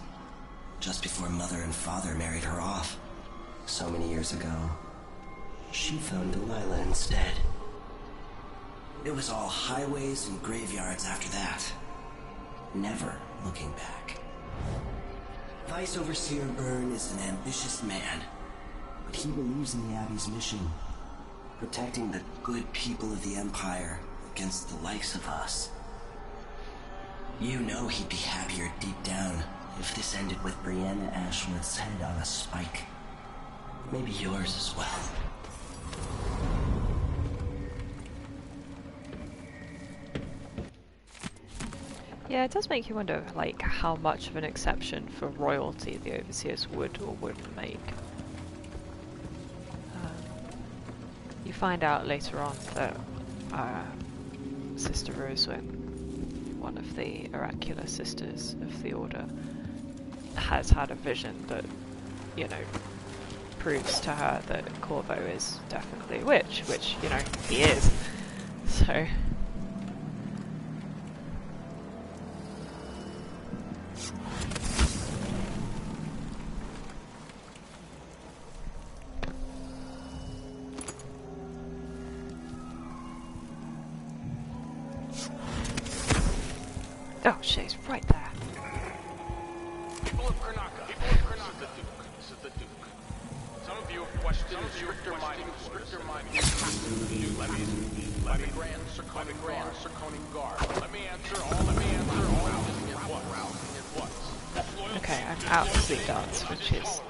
just before Mother and Father married her off, so many years ago, she found Delilah instead. It was all highways and graveyards after that, never looking back. Vice Overseer Byrne is an ambitious man, but he believes in the Abbey's mission, protecting the good people of the Empire against the likes of us. You know he'd be happier deep down if this ended with Brianna Ashworth's head on a spike. Maybe yours as well. Yeah, it does make you wonder, like, how much of an exception for royalty the Overseers would or wouldn't make. You find out later on that Sister Rosewyn, one of the oracular sisters of the Order, has had a vision that, you know, proves to her that Corvo is definitely a witch, which, you know, he is. So... Oh, she's right there. People of Karnaca, this is the Duke. Some of you have questioned stricter mining by the Grand Circoning Guard. Let me answer all at once. Okay, I'm out of sleep darts, which is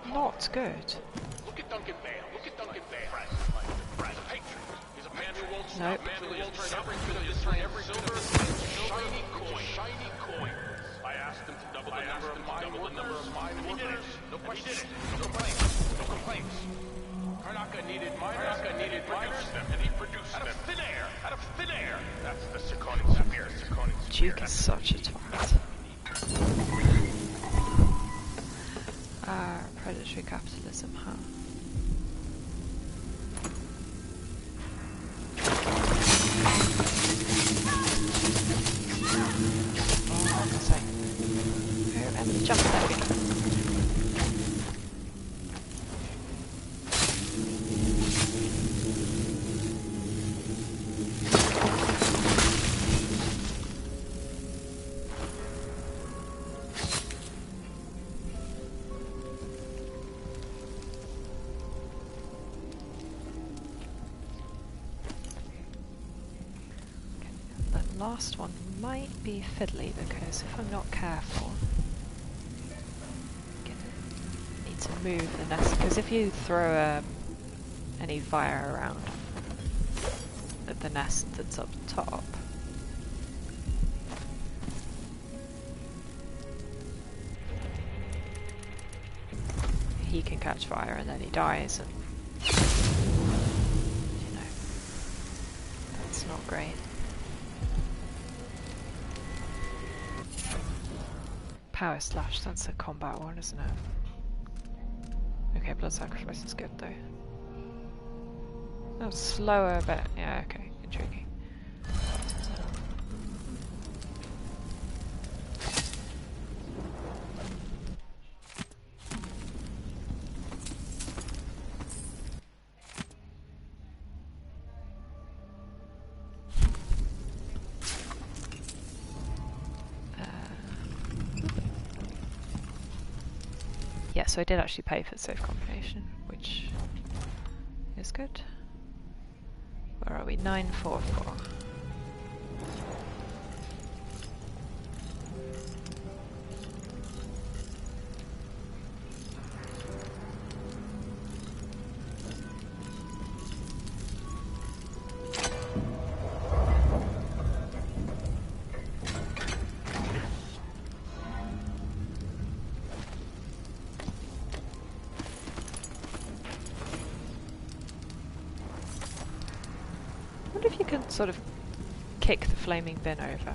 not good. Look at Duncan Bale. He's a patriot. He's a man who won't Nope. turn every silver shiny coin. I asked him to double the number of mine workers. No questions. No complaints. Karnaca needed miners, and he produced them. Out of thin air. That's the Circoning spirit. Duke is such a twat. Predatory capitalism, huh? Jump, there we go. The last one might be fiddly because if I'm not careful, to move the nest, because if you throw any fire around at the nest that's up top, he can catch fire and then he dies, and you know, that's not great. Power slash, that's a combat one, isn't it? Okay, blood sacrifice is good though. Oh, slower, but yeah, okay, intriguing. so I did actually pay for the save combination, which is good. Where are we? 944. Sort of kick the flaming bin over.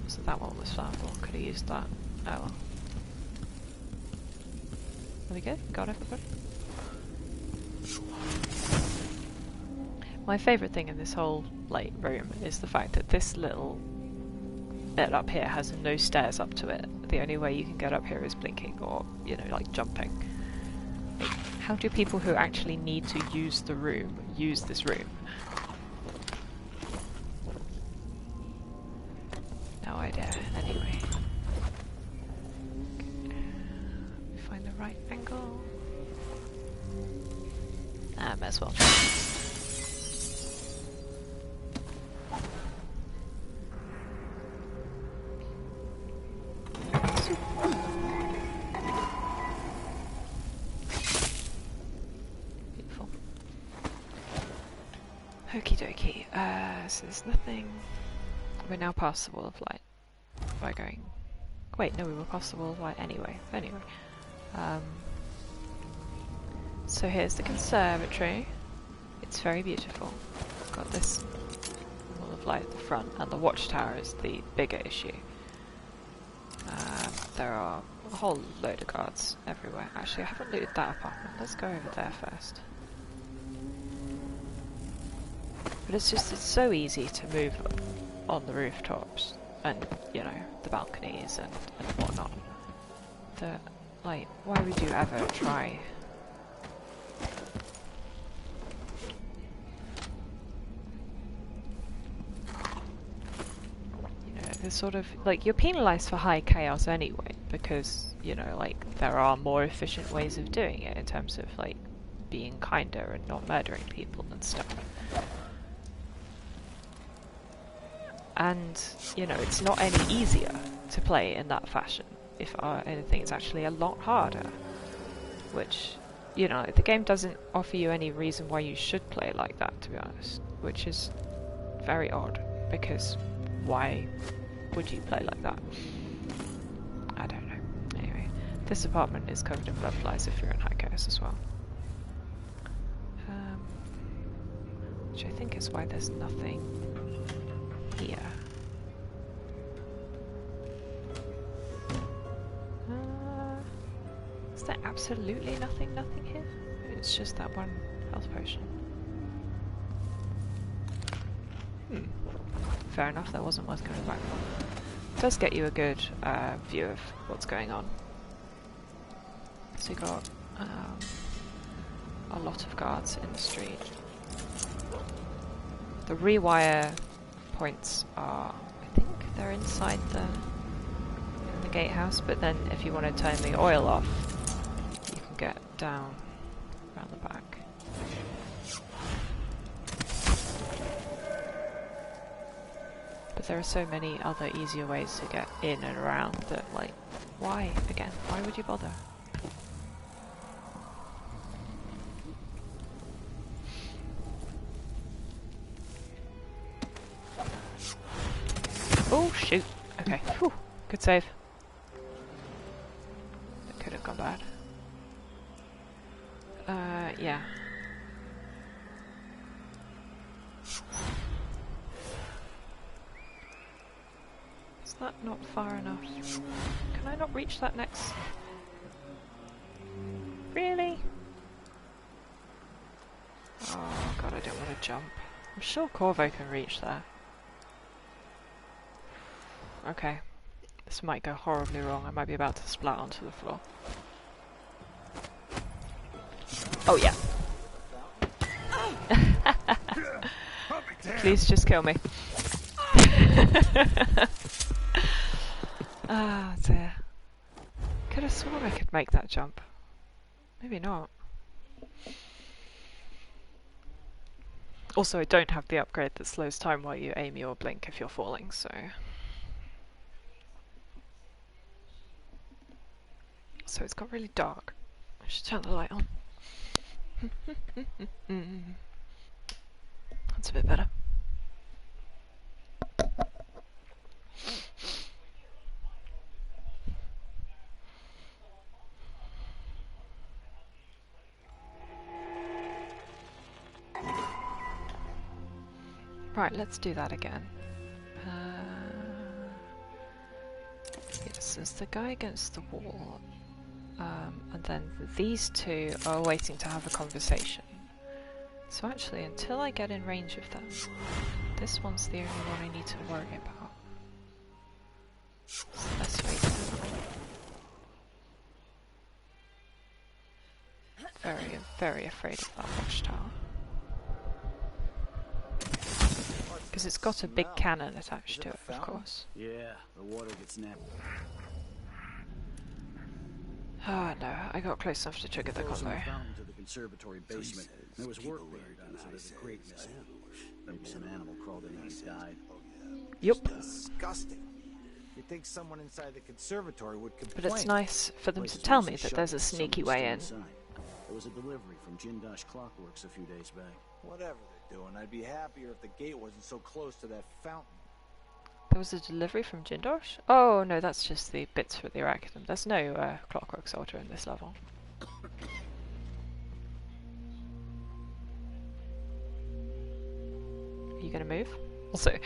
So that one was flammable. Could have used that. Oh well. Are we good? Got everybody? My favourite thing in this whole room is the fact that this little bit up here has no stairs up to it. The only way you can get up here is blinking or, you know, like jumping. Like, how do people who actually need to use the room use this room? No idea. Anyway. Find the right angle. Ah, may as well. Beautiful. Okie dokie. So there's nothing. We're now past the wall of light by going... Wait, no, we were past the wall of light anyway. So here's the conservatory. It's very beautiful. It's got this wall of light at the front, and the watchtower is the bigger issue. There are a whole load of guards everywhere. Actually, I haven't looted that apartment. Let's go over there first. But it's so easy to move on the rooftops and, you know, the balconies and whatnot. That, like, why would you ever try? You know, there's sort of, like, you're penalised for high chaos anyway, because, you know, like, there are more efficient ways of doing it in terms of, like, being kinder and not murdering people and stuff. And, you know, it's not any easier to play in that fashion. If anything, it's actually a lot harder. Which, you know, the game doesn't offer you any reason why you should play like that, to be honest. Which is very odd, because why would you play like that? I don't know. Anyway, this apartment is covered in blood flies if you're in high chaos as well. Which I think is why there's nothing here. Is there absolutely nothing here? It's just that one health potion. Fair enough, that wasn't worth coming back for. It does get you a good view of what's going on. So you got a lot of guards in the street. The rewire points are, I think they're inside the gatehouse, but then if you want to turn the oil off, you can get down around the back. But there are so many other easier ways to get in and around that, like, why again? Why would you bother? Oh shoot! Okay, whew. Good save. That could have gone bad. Yeah. Is that not far enough? Can I not reach that next? Really? Oh god, I don't want to jump. I'm sure Corvo can reach there. Okay. This might go horribly wrong. I might be about to splat onto the floor. Oh yeah. Please just kill me. Ah, dear. could have sworn I could make that jump. Maybe not. Also, I don't have the upgrade that slows time while you aim or blink if you're falling, so... So it's got really dark. I should turn the light on. That's a bit better. Right, let's do that again. Yes, there's the guy against the wall. And then these two are waiting to have a conversation. So actually, until I get in range of them, this one's the only one I need to worry about. So let's wait there. Very, very afraid of that watchtower. Because it's got a big cannon attached to it, of course. Yeah, the water gets napped. Oh no, I got close enough to trigger the combo. To the conservatory basement. There was work being done, so there's a great missing. Maybe some animal crawled in and died. Yup. Disgusting. You'd think someone inside the conservatory would complain. But it's nice for them to tell me that there's a sneaky way in. There was a delivery from Jindosh Clockworks a few days back. Whatever they're doing, I'd be happier if the gate wasn't so close to that fountain. There was a delivery from Jindosh? Oh no, that's just the bits for the Arachidum. There's no Clockwork Soldier in this level. Are you gonna move? Also,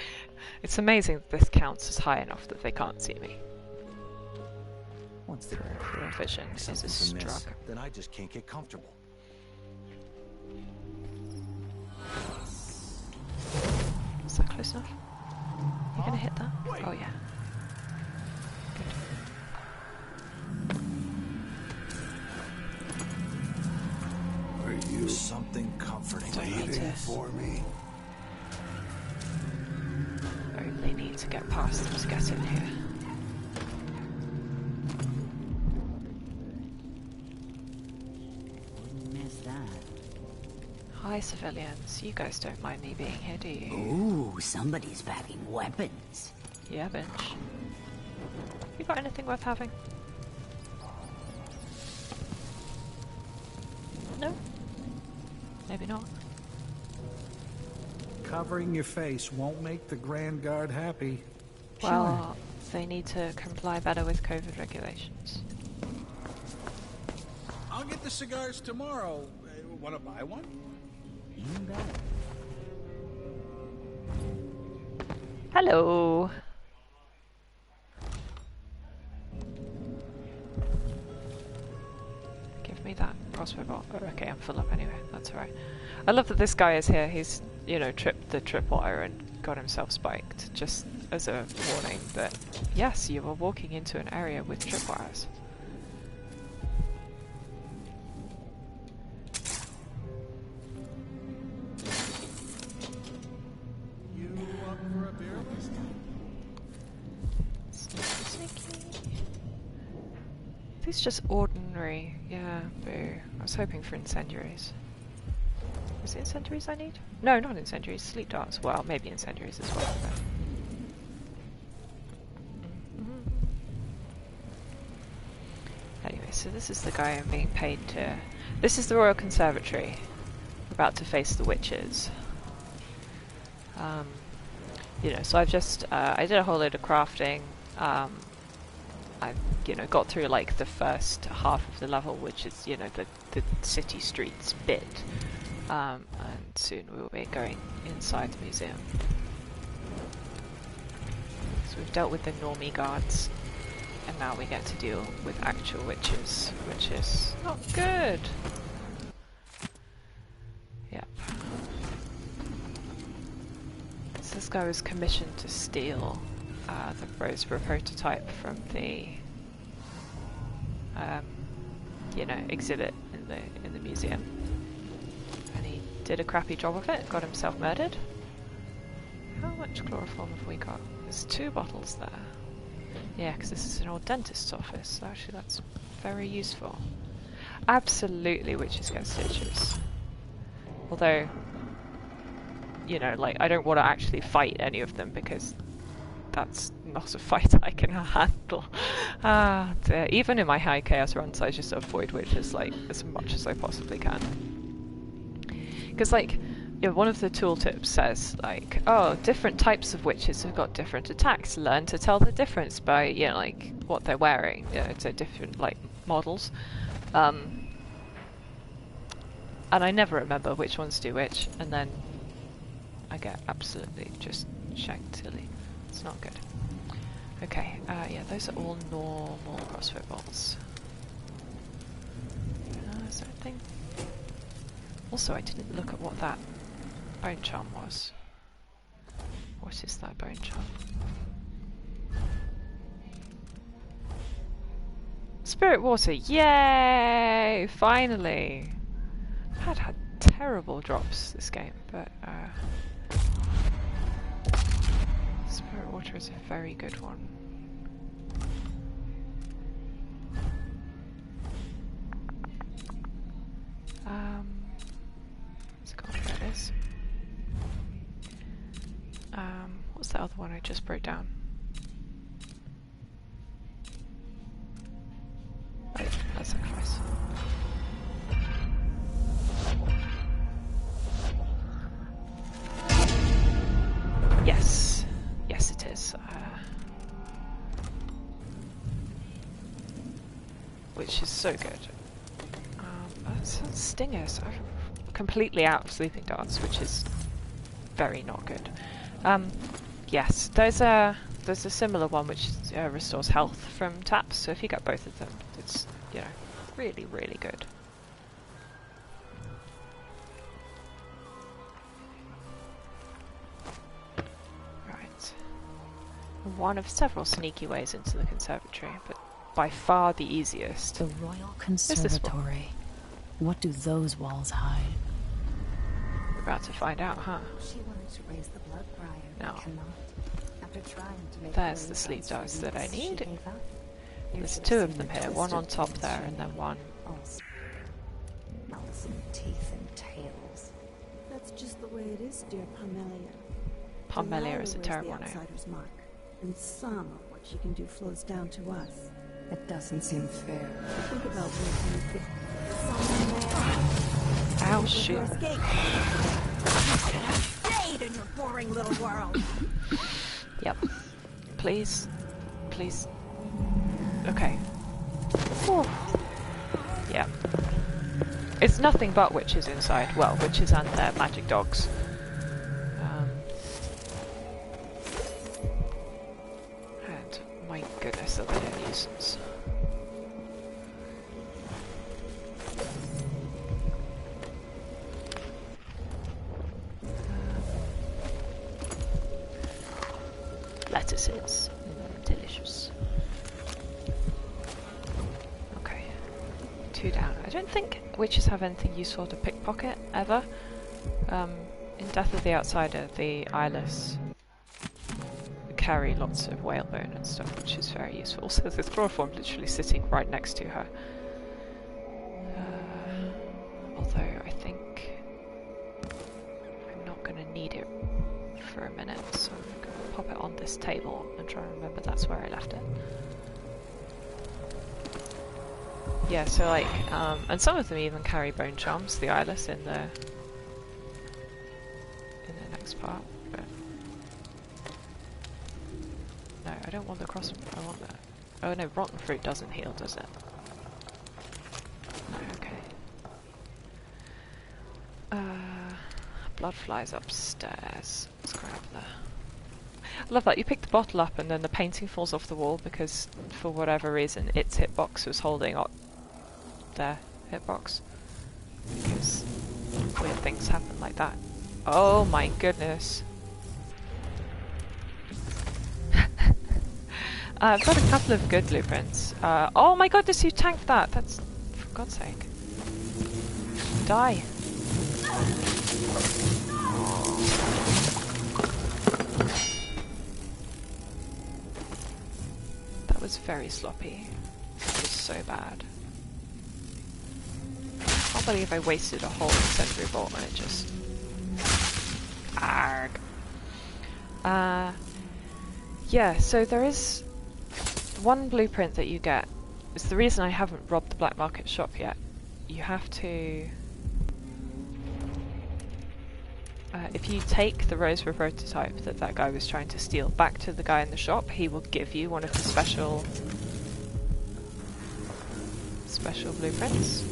it's amazing that this counts as high enough that they can't see me. Once the peripheral vision is a struggle. Then I just can't get comfortable. Is that close enough? You gonna hit that? Oh yeah. Are you something comforting waiting for me? Only need to get past them to get in here. Miss that. Hi civilians, you guys don't mind me being here, do you? Ooh, somebody's packing weapons. Yeah, bench. You got anything worth having? No? Maybe not. Covering your face won't make the Grand Guard happy. Well, they need to comply better with COVID regulations. I'll get the cigars tomorrow. Want to buy one? You bet. Hello. Give me that crossbow bolt. Oh, okay, I'm full up anyway. That's alright. I love that this guy is here. He's, you know, tripped the tripwire and got himself spiked. Just as a warning that, yes, you are walking into an area with tripwires. These just ordinary, yeah, boo. I was hoping for incendiaries. Is it incendiaries I need? No, not incendiaries, sleep darts. Well, maybe incendiaries as well. But... Anyway, so this is the guy I'm being paid to... This is the Royal Conservatory. We're about to face the witches. You know, so I've just... I did a whole load of crafting. I've, you know, got through like the first half of the level, which is, you know, the city streets bit, and soon we will be going inside the museum. So we've dealt with the normie guards, and now we get to deal with actual witches, which is not good. Yep. So this guy was commissioned to steal the Roseborough prototype from the, you know, exhibit in the museum, and he did a crappy job of it. Got himself murdered. How much chloroform have we got? There's 2 bottles there. Yeah, because this is an old dentist's office, so actually that's very useful. Absolutely, witches get stitches. Although, you know, like, I don't want to actually fight any of them because that's not a fight I can handle. Even in my high chaos runs, I just avoid witches, like, as much as I possibly can. Because, like, yeah, one of the tooltips says, like, oh, different types of witches have got different attacks. Learn to tell the difference by, you know, like, what they're wearing. You know, so different, like, models. And I never remember which ones do which, and then I get absolutely just shanked silly. It's not good. Okay, yeah, those are all normal crossbow bolts. Is there a thing? Also, I didn't look at what that bone charm was. What is that bone charm? Spirit water! Yay! Finally! I've had terrible drops this game, but Spirit water is a very good one. Let's go on for this. What's the other one I just broke down? Oh, that's sacrifice. Yes. Yes, it is. Which is so good. That's stingers. I'm completely out of sleeping darts, which is very not good. Yes, there's a similar one which restores health from taps. So if you get both of them, it's, you know, really, really good. Right. One of several sneaky ways into the conservatory, but by far the easiest. The Royal Conservatory. What do those walls hide? We're about to find out, huh? She wanted to raise the blood briar. No. After trying to make There's the sleep darts that I need. There's two of them here, one on top there and then one. Some teeth and tails. That's just the way it is, dear Parmelia. Parmelia is a terrible name. Mark, and some of what she can do flows down to us. It doesn't seem fair. Think about what you Ow, shoot. Stayed in your boring little world. Yep. Please. Please. Okay. Whew. Yeah. It's nothing but witches inside. Well, witches and their magic dogs. And my goodness, are they a nuisance. Lettuces. Delicious. Okay. 2 down. I don't think witches have anything useful to pickpocket, ever. In Death of the Outsider, the eyeless carry lots of whalebone and stuff, which is very useful. Also, there's chloroform literally sitting right next to her. Although, I think I'm not going to need it for a minute, so I'm going to pop it on this table and try and remember that's where I left it. Yeah, so like, and some of them even carry bone charms, the eyeless in the next part, but no, I don't want the cross, I want that. Oh no, rotten fruit doesn't heal, does it? No, okay. Blood flies upstairs. Let's grab the... I love that, you pick the bottle up and then the painting falls off the wall because, for whatever reason, its hitbox was holding up their hitbox. Because weird things happen like that. Oh my goodness. I've got a couple of good blueprints. Oh my goodness, you tanked that! That's... for God's sake. Die! very sloppy. It's so bad. I can't believe I wasted a whole incendiary bolt and it just... Arg. Yeah, so there is one blueprint that you get. It's the reason I haven't robbed the black market shop yet. You have to... if you take the Rosebud prototype that guy was trying to steal back to the guy in the shop, he will give you one of the special blueprints.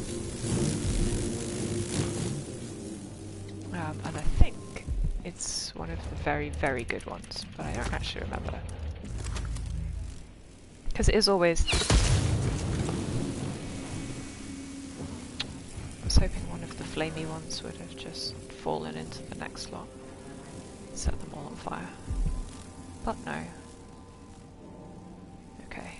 And I think it's one of the very, very good ones, but I don't actually remember. Because it is always... I was hoping one of the flamey ones would have just fallen into the next slot, set them all on fire. But no. Okay.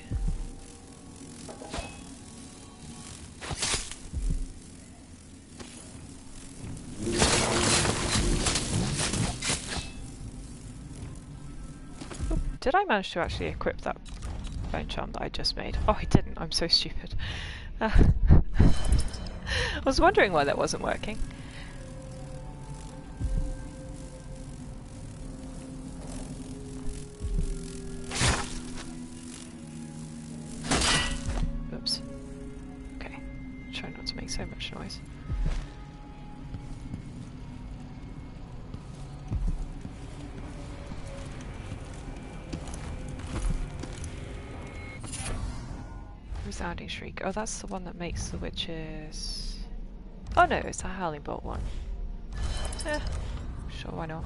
Oop, did I manage to actually equip that bone charm that I just made? Oh, I didn't. I'm so stupid. I was wondering why that wasn't working. Oops. Okay. Try not to make so much noise. Resounding Shriek. Oh, that's the one that makes the witches... Oh no, it's the Howling Bolt one. Eh, sure, why not?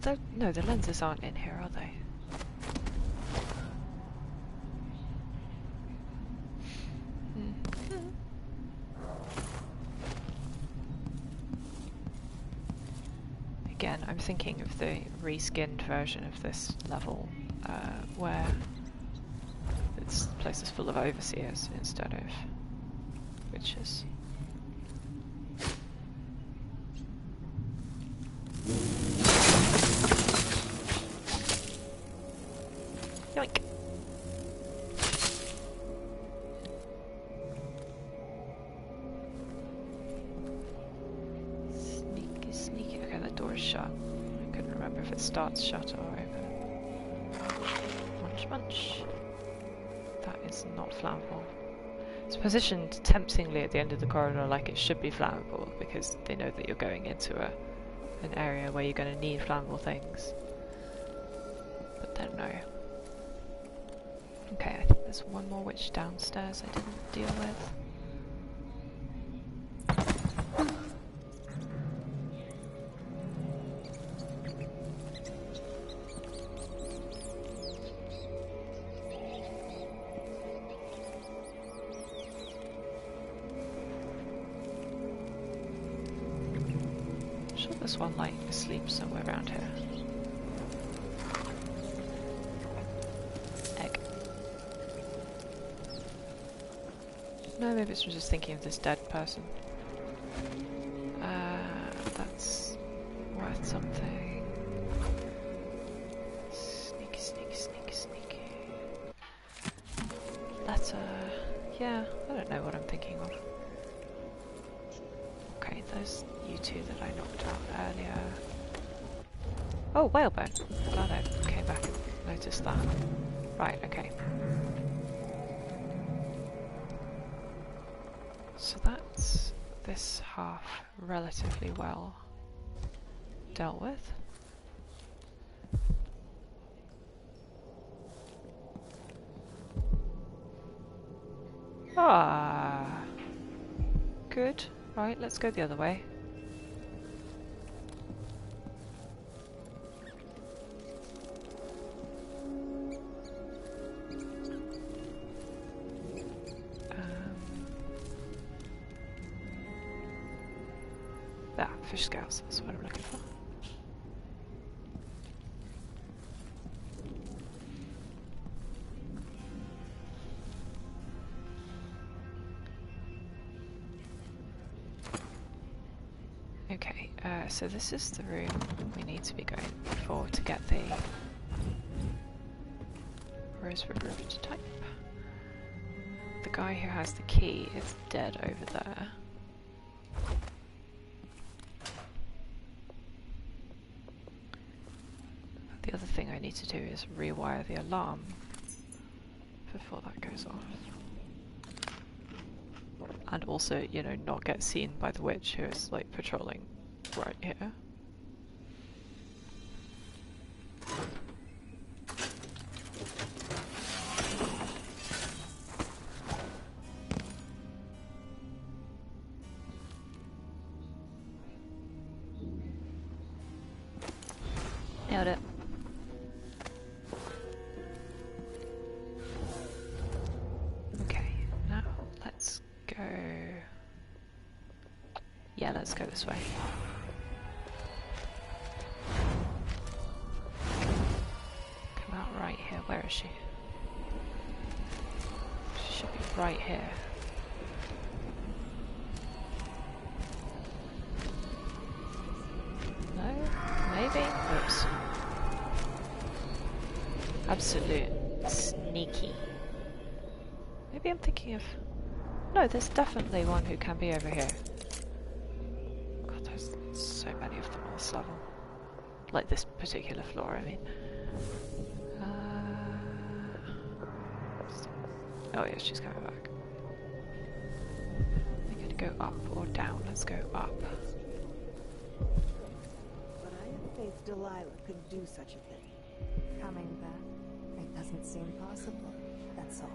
But no, the lenses aren't in here, are they? Again, I'm thinking of the reskinned version of this level, where this place is full of overseers instead of witches. Yoink! Sneaky, sneaky. Okay, that door is shut. I couldn't remember if it starts shut or open. Munch, munch. That is not flammable. It's positioned temptingly at the end of the corridor like it should be flammable because they know that you're going into an area where you're going to need flammable things. But then no. Okay, I think there's one more witch downstairs I didn't deal with. There's one like asleep somewhere around here. Egg. No, maybe it's just thinking of this dead person. That's worth something. Sneaky, sneaky, sneaky, sneaky. Letter. Yeah, I don't know what I'm thinking of. Okay, there's you two that I knocked out earlier. Oh, whalebone. Glad I came back and noticed that. Right, okay. So that's this half relatively well dealt with. Ah, good. Right, let's go the other way. Fish scouts, that's what I'm looking for. Okay, So this is the room we need to be going for to get the Rosewood type. The guy who has the key is dead over there. The other thing I need to do is rewire the alarm before that goes off. And also, you know, not get seen by the witch who is like patrolling right here. Nailed it. Okay, now let's go. Yeah, let's go this way. Come out right here. Where is she? She should be right here. No? Maybe? Oops. Absolute sneaky. Maybe I'm thinking of... No, there's definitely one who can be over here. God, there's so many of them on this level. Like this particular floor, I mean. Oh yeah, she's coming back. We're going to go up or down. Let's go up. But I had faith Delilah could do such a thing. Coming back, it doesn't seem possible, that's all.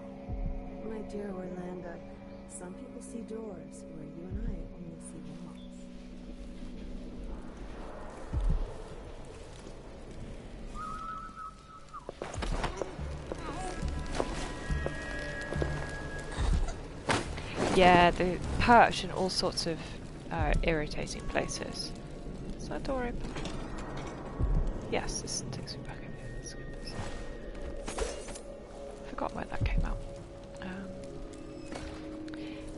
My dear Orlando, some people see doors where you and I only see walls. Yeah, they perch in all sorts of irritating places. Is that door open? Yes, this takes me back over here. That's good. Forgot where that came out.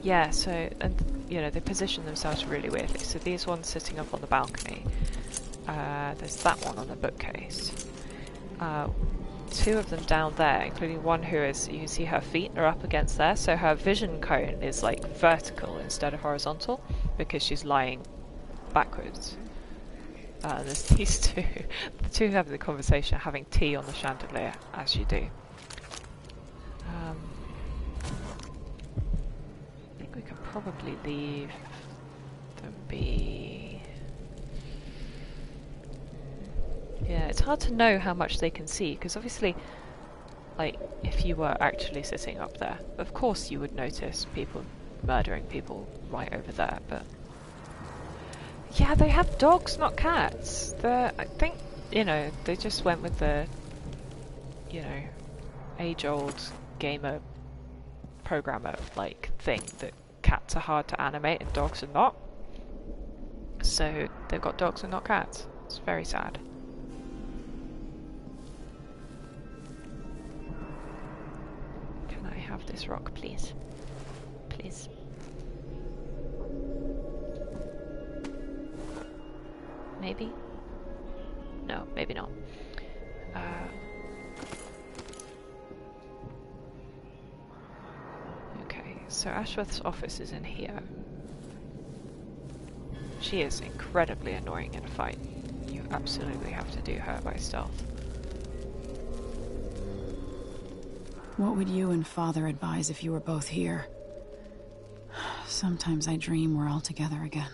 Yeah, so, and you know, they position themselves really weirdly. So these ones sitting up on the balcony. There's that one on the bookcase. Two of them down there, including one who is, you can see her feet are up against there, so her vision cone is like vertical instead of horizontal because she's lying backwards. There's these two, the two having the conversation, having tea on the chandelier, as you do. I think we can probably leave them be. Yeah, it's hard to know how much they can see, because obviously, like, if you were actually sitting up there, of course you would notice people murdering people right over there, but... Yeah, they have dogs, not cats. I think, you know, they just went with the, you know, age-old gamer programmer, like, thing that cats are hard to animate and dogs are not. So, they've got dogs and not cats. It's very sad. Can I have this rock, please? Please. Maybe? No, maybe not. Okay, so Ashworth's office is in here. She is incredibly annoying in a fight. You absolutely have to do her by stealth. What would you and Father advise if you were both here? Sometimes I dream we're all together again.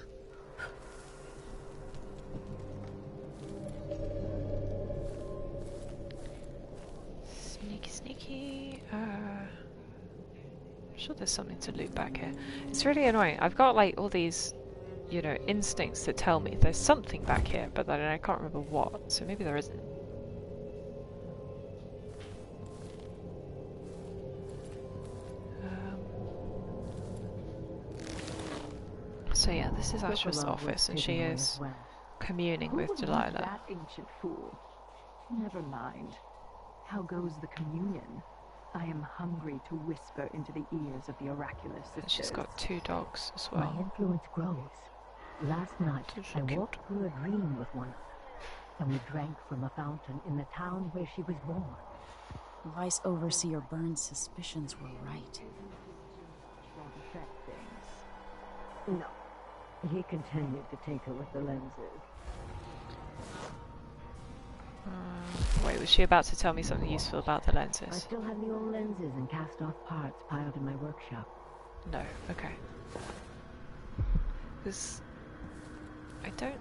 Sneaky, sneaky. I'm sure there's something to loot back here. It's really annoying. I've got like all these, you know, instincts that tell me there's something back here, but then I can't remember what, so maybe there isn't. So yeah, this is Ashworth's office, and she is communing with Delilah. That ancient fool. Never mind. How goes the communion? I am hungry to whisper into the ears of the oracular sisters. And she's got two dogs as well. My influence grows. Last night, I walked through a dream with one of them, and we drank from a fountain in the town where she was born. Vice Overseer Burns' suspicions were right. Won't affect things. No. He continued to take her with the lenses. Wait, was she about to tell me something useful about the lenses? I still have the old lenses and cast-off parts piled in my workshop. No, okay. Because I can't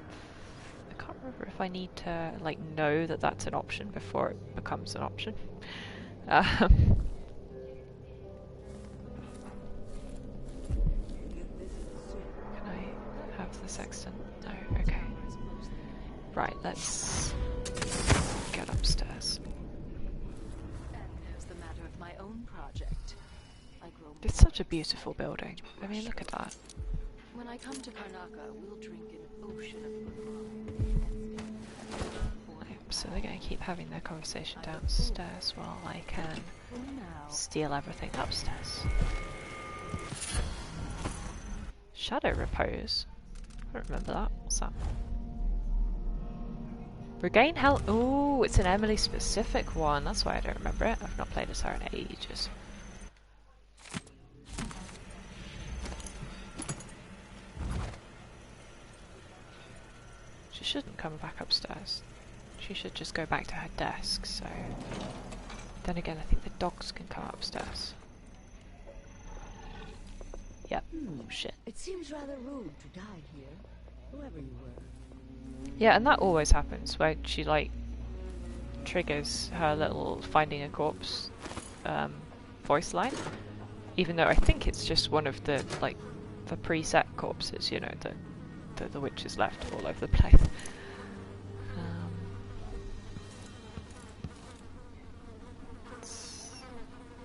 remember if I need to, like, know that that's an option before it becomes an option. Can I have the sextant? No, okay. Right, let's get upstairs. And there's the matter of my own project. It's such a beautiful building. I mean, look at that. When I come to Karnaca, we'll drink an ocean of good wine. So they're going to keep having their conversation downstairs while I can steal everything upstairs. Shadow Repose? I don't remember that. What's that? Regain health. Ooh, it's an Emily specific one. That's why I don't remember it. I've not played as her in ages. She shouldn't come back upstairs. She should just go back to her desk, so... Then again, I think the dogs can come upstairs. Yep. Oh, shit. It seems rather rude to die here, whoever you were. Yeah, and that always happens, where she, like, triggers her little finding a corpse voice line. Even though I think it's just one of the, like, the preset corpses, you know, that the witch has left all over the place.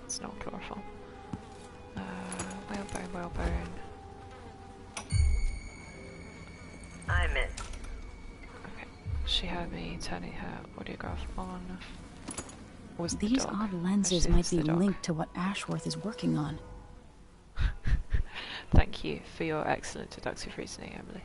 It's not chloroform. Whalebone. I'm in. Okay. She had me turning her audiograph on. Was These odd lenses might be linked to what Ashworth is working on. Thank you for your excellent deductive reasoning, Emily.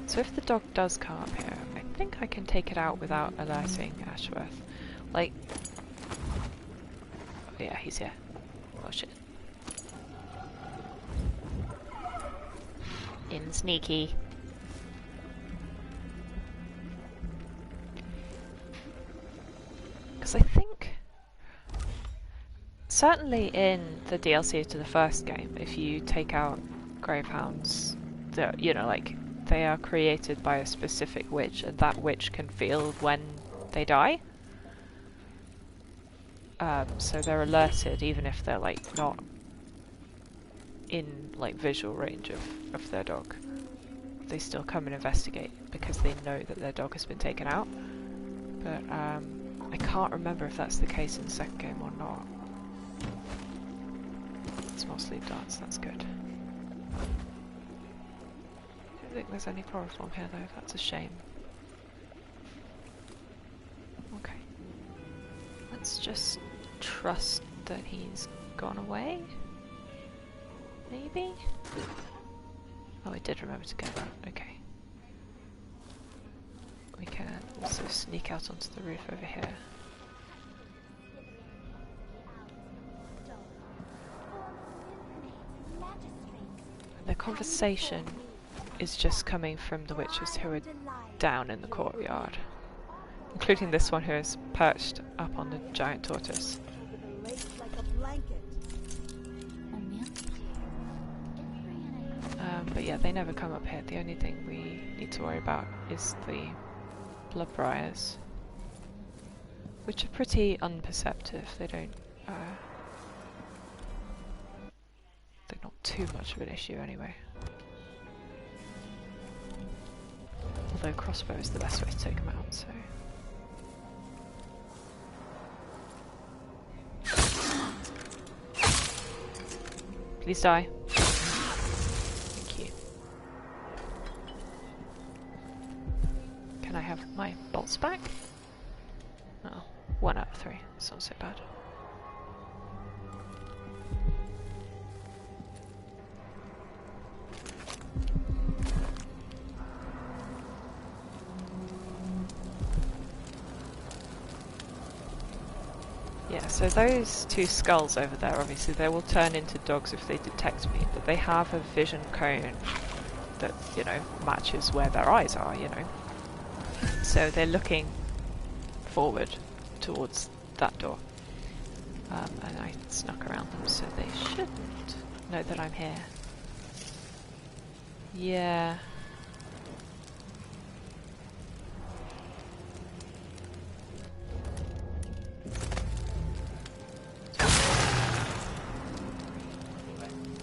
So if the dog does come up here, I think I can take it out without alerting Ashworth. Like... Oh yeah, he's here. Oh shit. In sneaky. Because I think... Certainly in the DLC to the first game, if you take out Gravehounds, you know, like... They are created by a specific witch, and that witch can feel when they die. So they're alerted, even if they're like not in like visual range of their dog. They still come and investigate because they know that their dog has been taken out. But I can't remember if that's the case in the second game or not. It's more sleep dance, that's good. I don't think there's any chloroform here though, that's a shame. Okay. Let's just trust that he's gone away? Maybe? Oh, I did remember to get that, okay. We can also sneak out onto the roof over here. The conversation is just coming from the witches who are down in the courtyard, including this one who is perched up on the giant tortoise. But yeah, they never come up here. The only thing we need to worry about is the bloodbriars, which are pretty unperceptive. They don't... they're not too much of an issue anyway. Although crossbow is the best way to take them out, so... Please die. Thank you. Can I have my bolts back? Oh, 1 out of 3. It's not so bad. Yeah, so those 2 skulls over there, obviously they will turn into dogs if they detect me, but they have a vision cone that, you know, matches where their eyes are, you know. So they're looking forward towards that door. And I snuck around them, so they shouldn't know that I'm here. Yeah.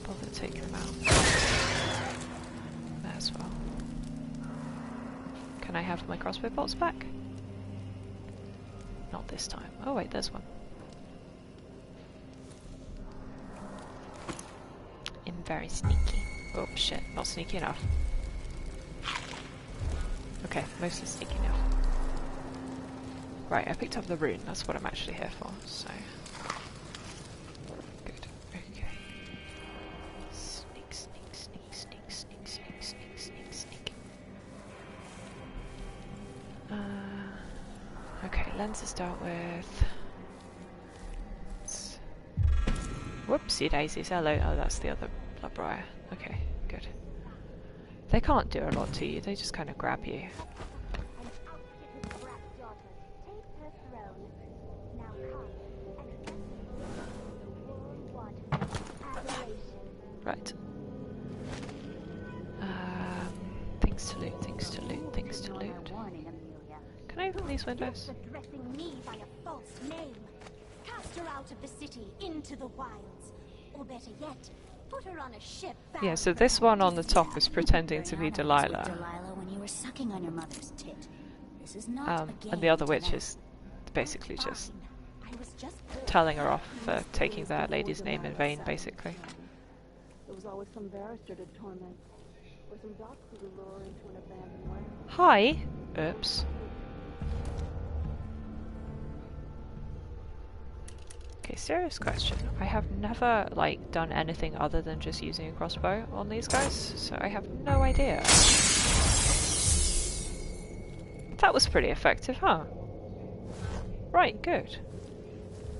Bother taking them out. May as well. Can I have my crossbow bolts back? Not this time. Oh wait, there's one. I'm very sneaky. Oh shit, not sneaky enough. Okay, mostly sneaky enough. Right, I picked up the rune, that's what I'm actually here for, so... Good, okay. Sneak, sneak, sneak, sneak, sneak, sneak, sneak, sneak, sneak. Okay, lens to start with. Whoopsie daisies, hello. Oh, that's the other Bloodbriar. Okay, good. They can't do a lot to you, they just kind of grab you. Right. Things to loot, things to loot, things to loot. Can I open these windows? Addressing me by a false name. Cast her out of the city into the wilds. Or better yet, put her on a ship. Yeah, so this one on the top is pretending to be Delilah. Delilah when you were sucking on your mother's tit. This is not a game and the other to witch them. is basically just telling her off for taking their lady's name in vain, basically. There was always some barrister to torment, or some doctor to lure into an abandoned way. Hi! Oops. Okay, serious question. I have never, like, done anything other than just using a crossbow on these guys, so I have no idea. That was pretty effective, huh? Right, good.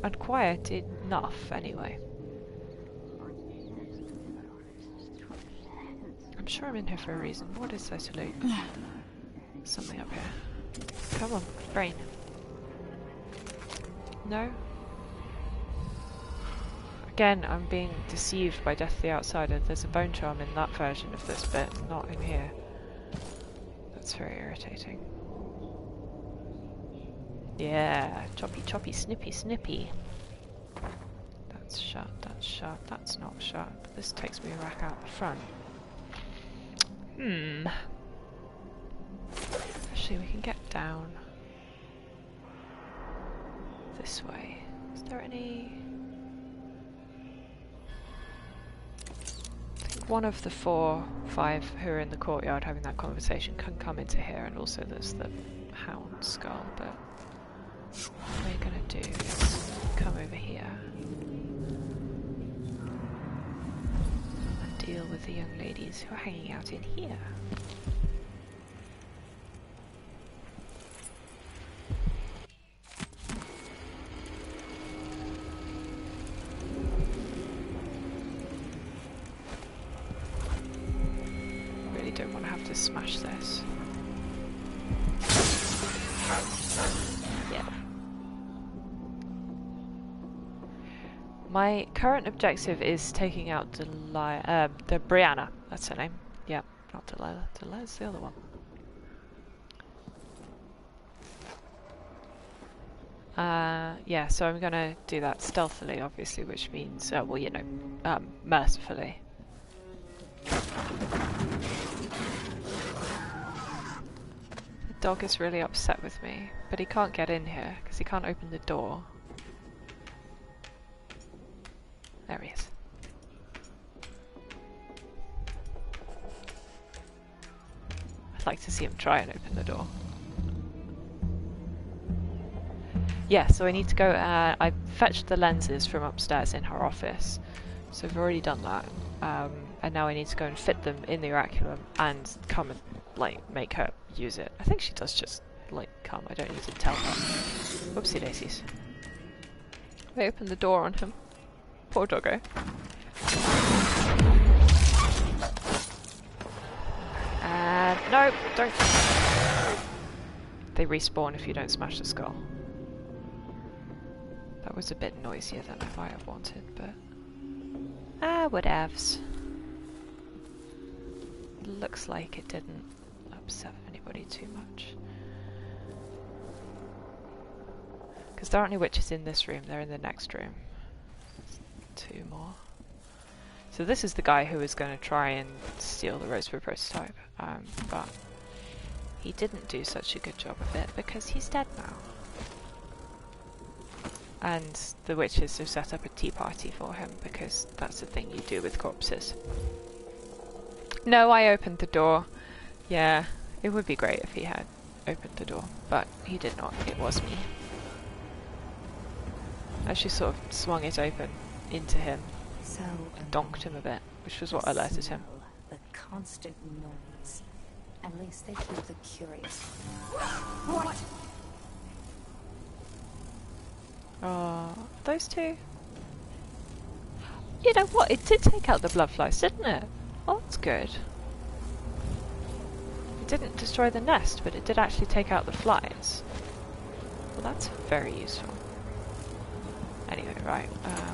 And quiet enough, anyway. I'm sure I'm in here for a reason. What is there to loot? Something up here. Come on, brain. No? Again, I'm being deceived by Death the Outsider. There's a bone charm in that version of this bit, not in here. That's very irritating. Yeah, choppy, choppy, snippy, snippy. That's shut, that's not shut. But this takes me back out the front. Actually, we can get down this way. Is there any... I think one of the 4, 5 who are in the courtyard having that conversation can come into here, and also there's the hound skull, but what we're gonna do is come over here and deal with the young ladies who are hanging out in here. Really don't want to have to smash this. Yeah. My current objective is taking out the Brianna. That's her name. Yeah, not Delilah. Delilah's the other one. Yeah, so I'm gonna do that stealthily, obviously, which means, well, you know, mercifully. The dog is really upset with me, but he can't get in here because he can't open the door. There he is. I'd like to see him try and open the door. Yeah, so I need to go, I fetched the lenses from upstairs in her office, so I've already done that, and now I need to go and fit them in the oraculum and come and, like, make her use it. I think she does just, like, come, I don't need to tell her. Whoopsie daisies. I opened the door on him. Poor doggo. No, don't. They respawn if you don't smash the skull. That was a bit noisier than I might have wanted, but... whatevs. Looks like it didn't upset anybody too much. Because there aren't any witches in this room, they're in the next room. Two more. So this is the guy who was going to try and steal the Rosebud prototype, but he didn't do such a good job of it because he's dead now. And the witches have set up a tea party for him because that's the thing you do with corpses. No, I opened the door. Yeah, it would be great if he had opened the door, but he did not. It was me. I just sort of swung it open into him and donked him a bit, which was what alerted him. The constant noise. At least they keep the curious. What? Oh, those two. You know what? It did take out the bloodflies, didn't it? Oh, that's good. It didn't destroy the nest, but it did actually take out the flies. Well, that's very useful. Anyway, right.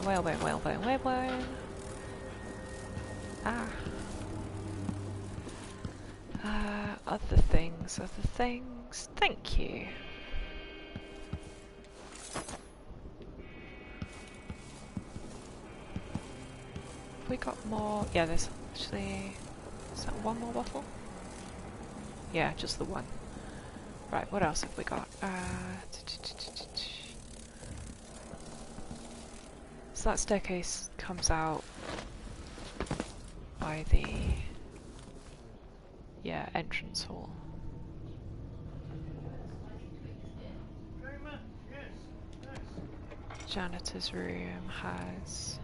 Whale. Ah. Other things. Thank you. Have we got more? Yeah, there's actually... Is that one more bottle? Yeah, just the one. Right, what else have we got? So that staircase comes out by the... yeah, entrance hall. Janitor's room has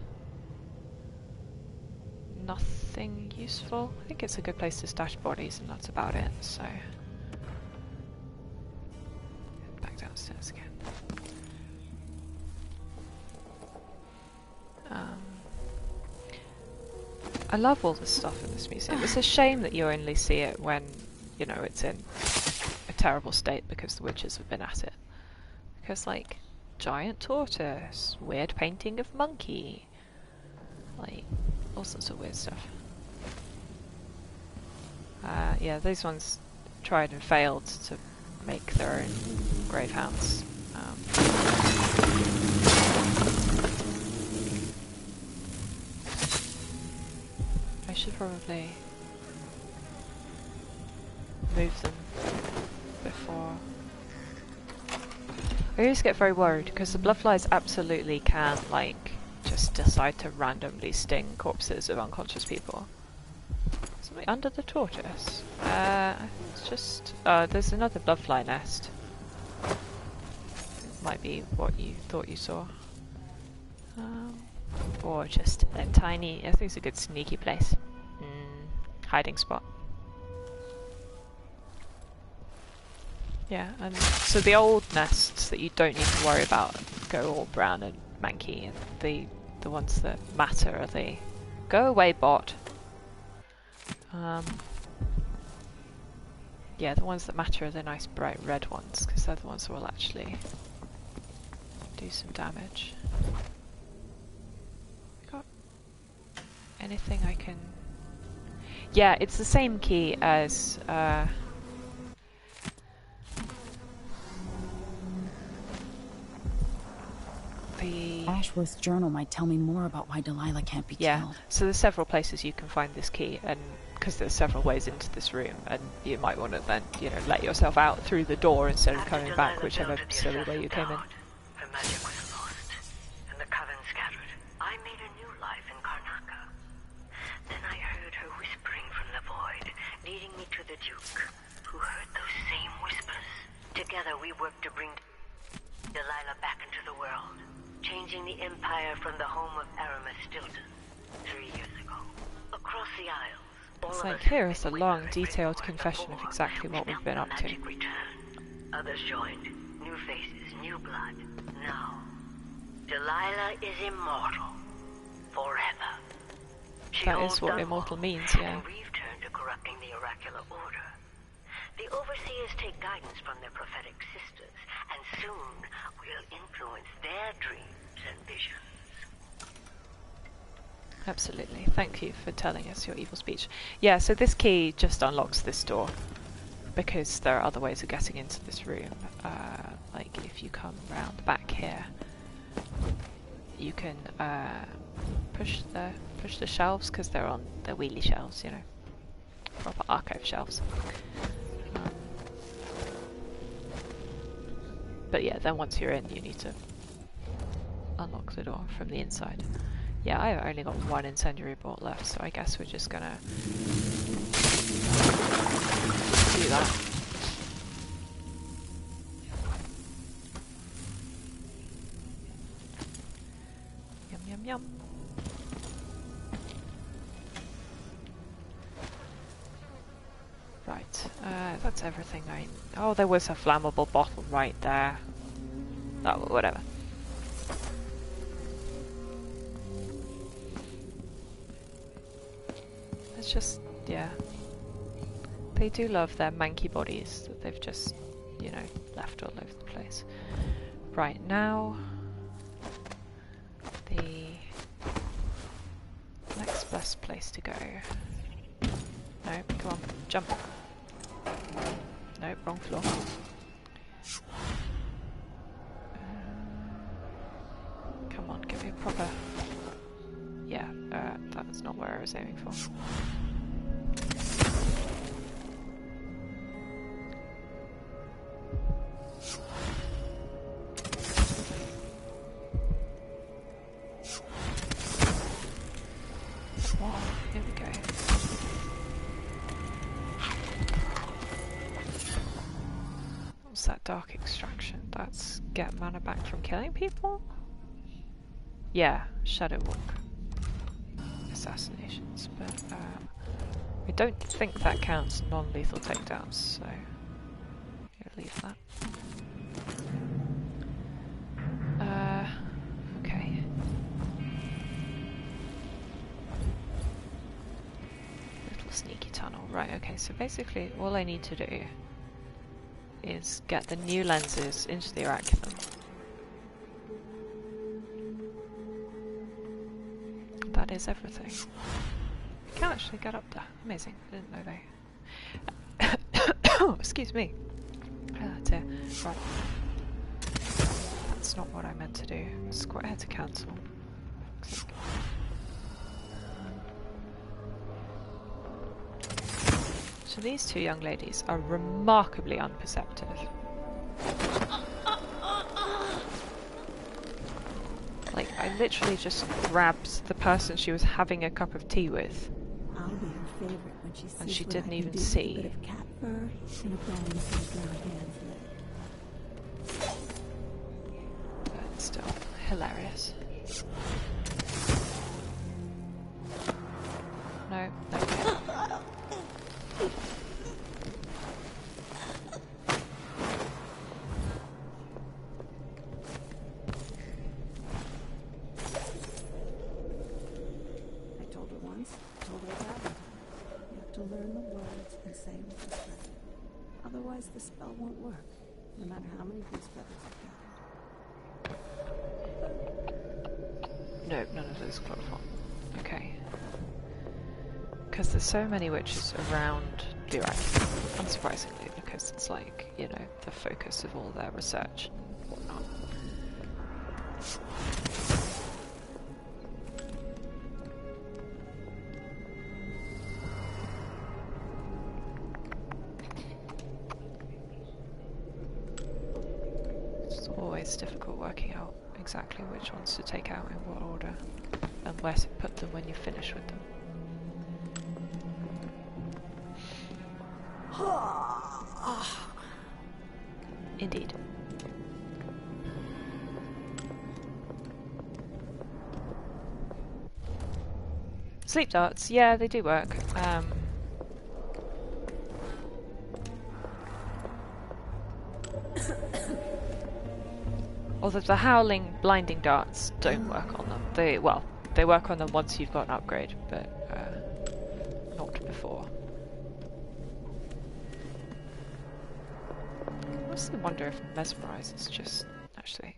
nothing useful. I think it's a good place to stash bodies and that's about it, so... back downstairs again. I love all the stuff in this museum. It's a shame that you only see it when, you know, it's in a terrible state because the witches have been at it. Because, like, giant tortoise, weird painting of monkey, like, all sorts of weird stuff. Yeah, these ones tried and failed to make their own gravehounds. I should probably move them before... I always get very worried because the bloodflies absolutely can, like, just decide to randomly sting corpses of unconscious people. Something under the tortoise? It's just... there's another bloodfly nest. Might be what you thought you saw. Or just a tiny... I think it's a good sneaky place. Hiding spot. Yeah, and so the old nests that you don't need to worry about go all brown and manky, and the ones that matter are the... Go away, bot! Yeah, the ones that matter are the nice bright red ones, because they're the ones that will actually do some damage. Got anything I can... Yeah, it's the same key as... the... Ashworth's journal might tell me more about why Delilah can't be killed. So there's several places you can find this key, and because there's several ways into this room, and you might want to then, you know, let yourself out through the door instead of coming back whichever silly way you came in. Her magic was lost, and the coven scattered. I made a new life in Karnaca. Then I heard her whispering from the void, leading me to the Duke, who heard those same whispers. Together we worked to bring Delilah back changing the Empire from the home of Aramis Stilton 3 years ago. Across the Isles, all It's of like, us here have is a been long, wavering detailed for confession of exactly what we've been up to. magic return. Others joined. New faces, new blood. Now, Delilah is immortal. Forever. She That holds is what Dunwall, immortal means, yeah. and we've turned to corrupting the oracular order. The overseers take guidance from their prophetic sisters, and soon we'll influence their dreams and visions. Absolutely. Thank you for telling us your evil speech. Yeah, so this key just unlocks this door, because there are other ways of getting into this room. Like if you come round the back here, you can push the shelves, because they're on the wheelie shelves, you know, proper archive shelves. But yeah, then once you're in, you need to unlock the door from the inside. Yeah, I've only got one incendiary bolt left, so I guess we're just gonna do that. Yum yum yum. Right, that's everything I... Oh, there was a flammable bottle right there. Oh, whatever. It's just, yeah. They do love their manky bodies that they've just, you know, left all over the place. Right, now... the next best place to go. No, come on, jump. No, wrong floor. Come on, give me a proper... Yeah, that's not where I was aiming for. Wow, here we go. What's that dark extraction? That's get mana back from killing people? Yeah, Shadow Walk. Assassinations, but I don't think that counts non-lethal takedowns, so I'll leave that. Okay. Little sneaky tunnel. Right, okay, so basically all I need to do is get the new lenses into the oraculum. That is everything. I can actually get up there. Amazing. I didn't know they... Oh, excuse me. Dear. Right. That's not what I meant to do. Square head to cancel. So these two young ladies are remarkably unperceptive. Like, I literally just grabbed the person she was having a cup of tea with. I'll be her favorite when she sees and she what didn't I can even do see. with a bit of cat fur and a bone for a brown hand's leg. But still, hilarious. No, no. Otherwise, the spell won't work, no matter how many goose feathers you gather. No, none of those chloroform. Okay. Because there's so many witches around the oraculum, unsurprisingly, because it's like, you know, the focus of all their research and whatnot. It's difficult working out exactly which ones to take out in what order and where to put them when you finish with them. Sleep darts, yeah, they do work. Although the howling, blinding darts don't work on them. They work on them once you've got an upgrade, but not before. I honestly wonder if Mesmerize is just... Actually,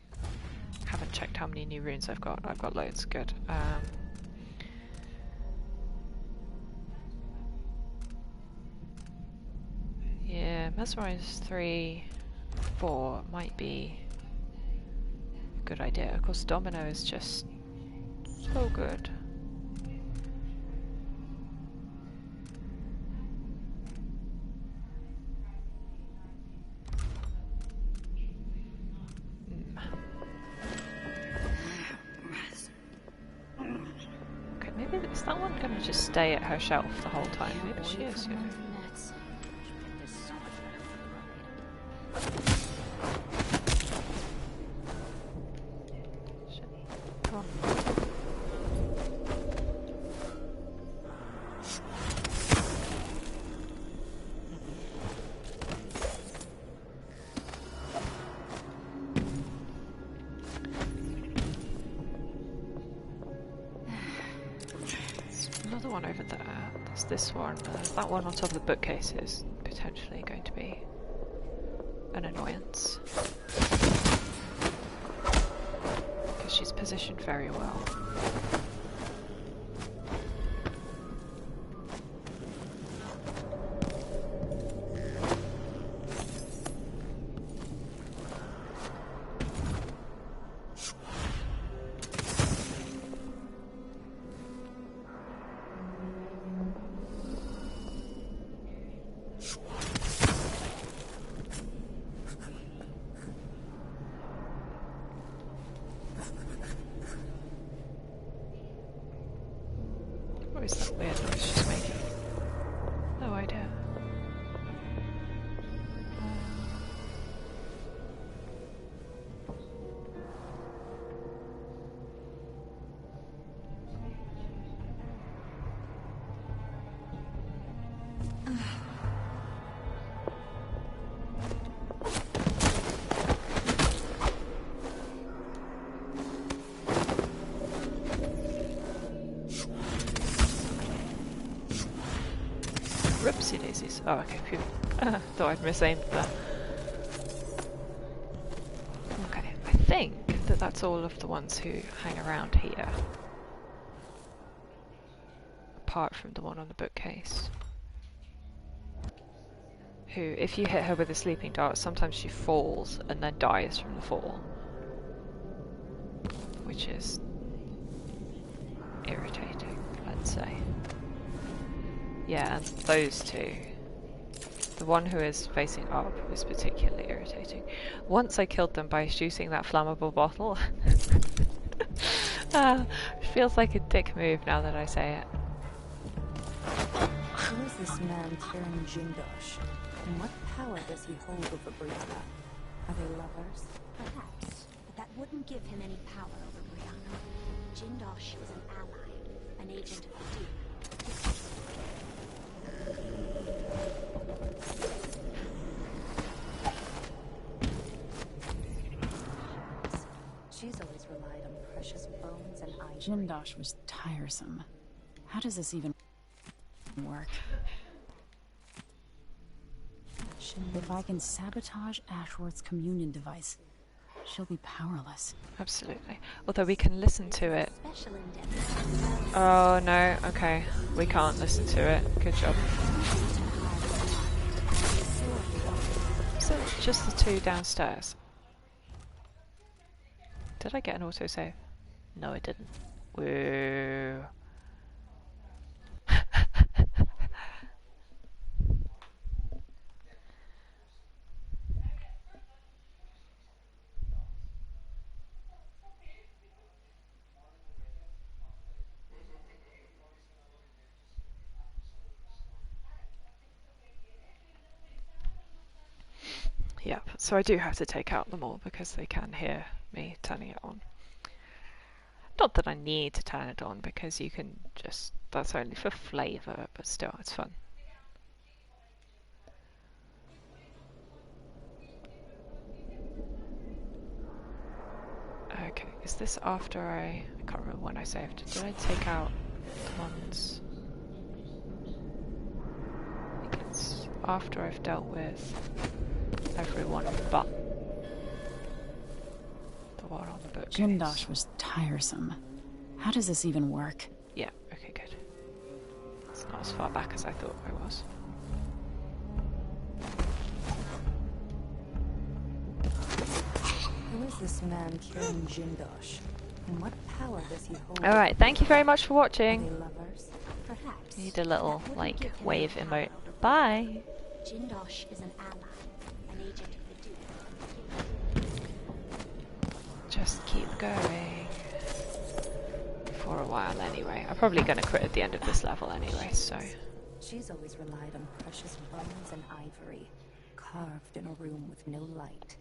haven't checked how many new runes I've got. I've got loads, good. Yeah, Mesmerize 3, 4 might be a good idea. Of course, Domino is just so good. Okay, maybe is that one gonna just stay at her shelf the whole time? Maybe she is, yeah. Come on. There's another one over there. There's this one. That one on top of the bookcase is potentially going to be an annoyance. Because she's positioned very well. What is that weird noise she's making? No idea. Whoopsie daisies. Oh, okay, phew. Thought I'd misaimed that. Okay, I think that that's all of the ones who hang around here. Apart from the one on the bookcase. Who, if you hit her with a sleeping dart, sometimes she falls and then dies from the fall. Which is irritating, let's say. Yeah, and those two. The one who is facing up is particularly irritating. Once I killed them by shooting that flammable bottle. Feels like a dick move now that I say it. Who is this man Karen Jindosh? And what power does he hold over Brianna? Are they lovers? Perhaps, but that wouldn't give him any power over Brianna. Jindosh is an ally, an agent of the Duke. She's always relied on precious bones and ivory. Jindosh was tiresome. How does this even work? If I can sabotage Ashworth's communion device, she'll be powerless. Absolutely. Although we can listen to it. Oh no, okay. We can't listen to it. Good job. So it's just the two downstairs. Did I get an autosave? No, I didn't. Woo. Yep, so I do have to take out them all because they can hear me turning it on. Not that I need to turn it on, because you can just, that's only for flavour, but still, it's fun. Okay, is this after I can't remember when I saved. Did I take out the ones? I think it's after I've dealt with everyone but the one on the bookcase. Jindosh was tiresome. How does this even work? Yeah, okay, good. It's not as far back as I thought I was. Who is this man, Kiran Jindosh? And what power does he hold? Alright, thank you very much for watching. Are they lovers? Perhaps. Need a little, like, wave emote. Bye! Jindosh is an ally, an agent of the Duke. Just keep going. For a while anyway. I'm probably going to quit at the end of this level anyway, so... She's always relied on precious bones and ivory, carved in a room with no light.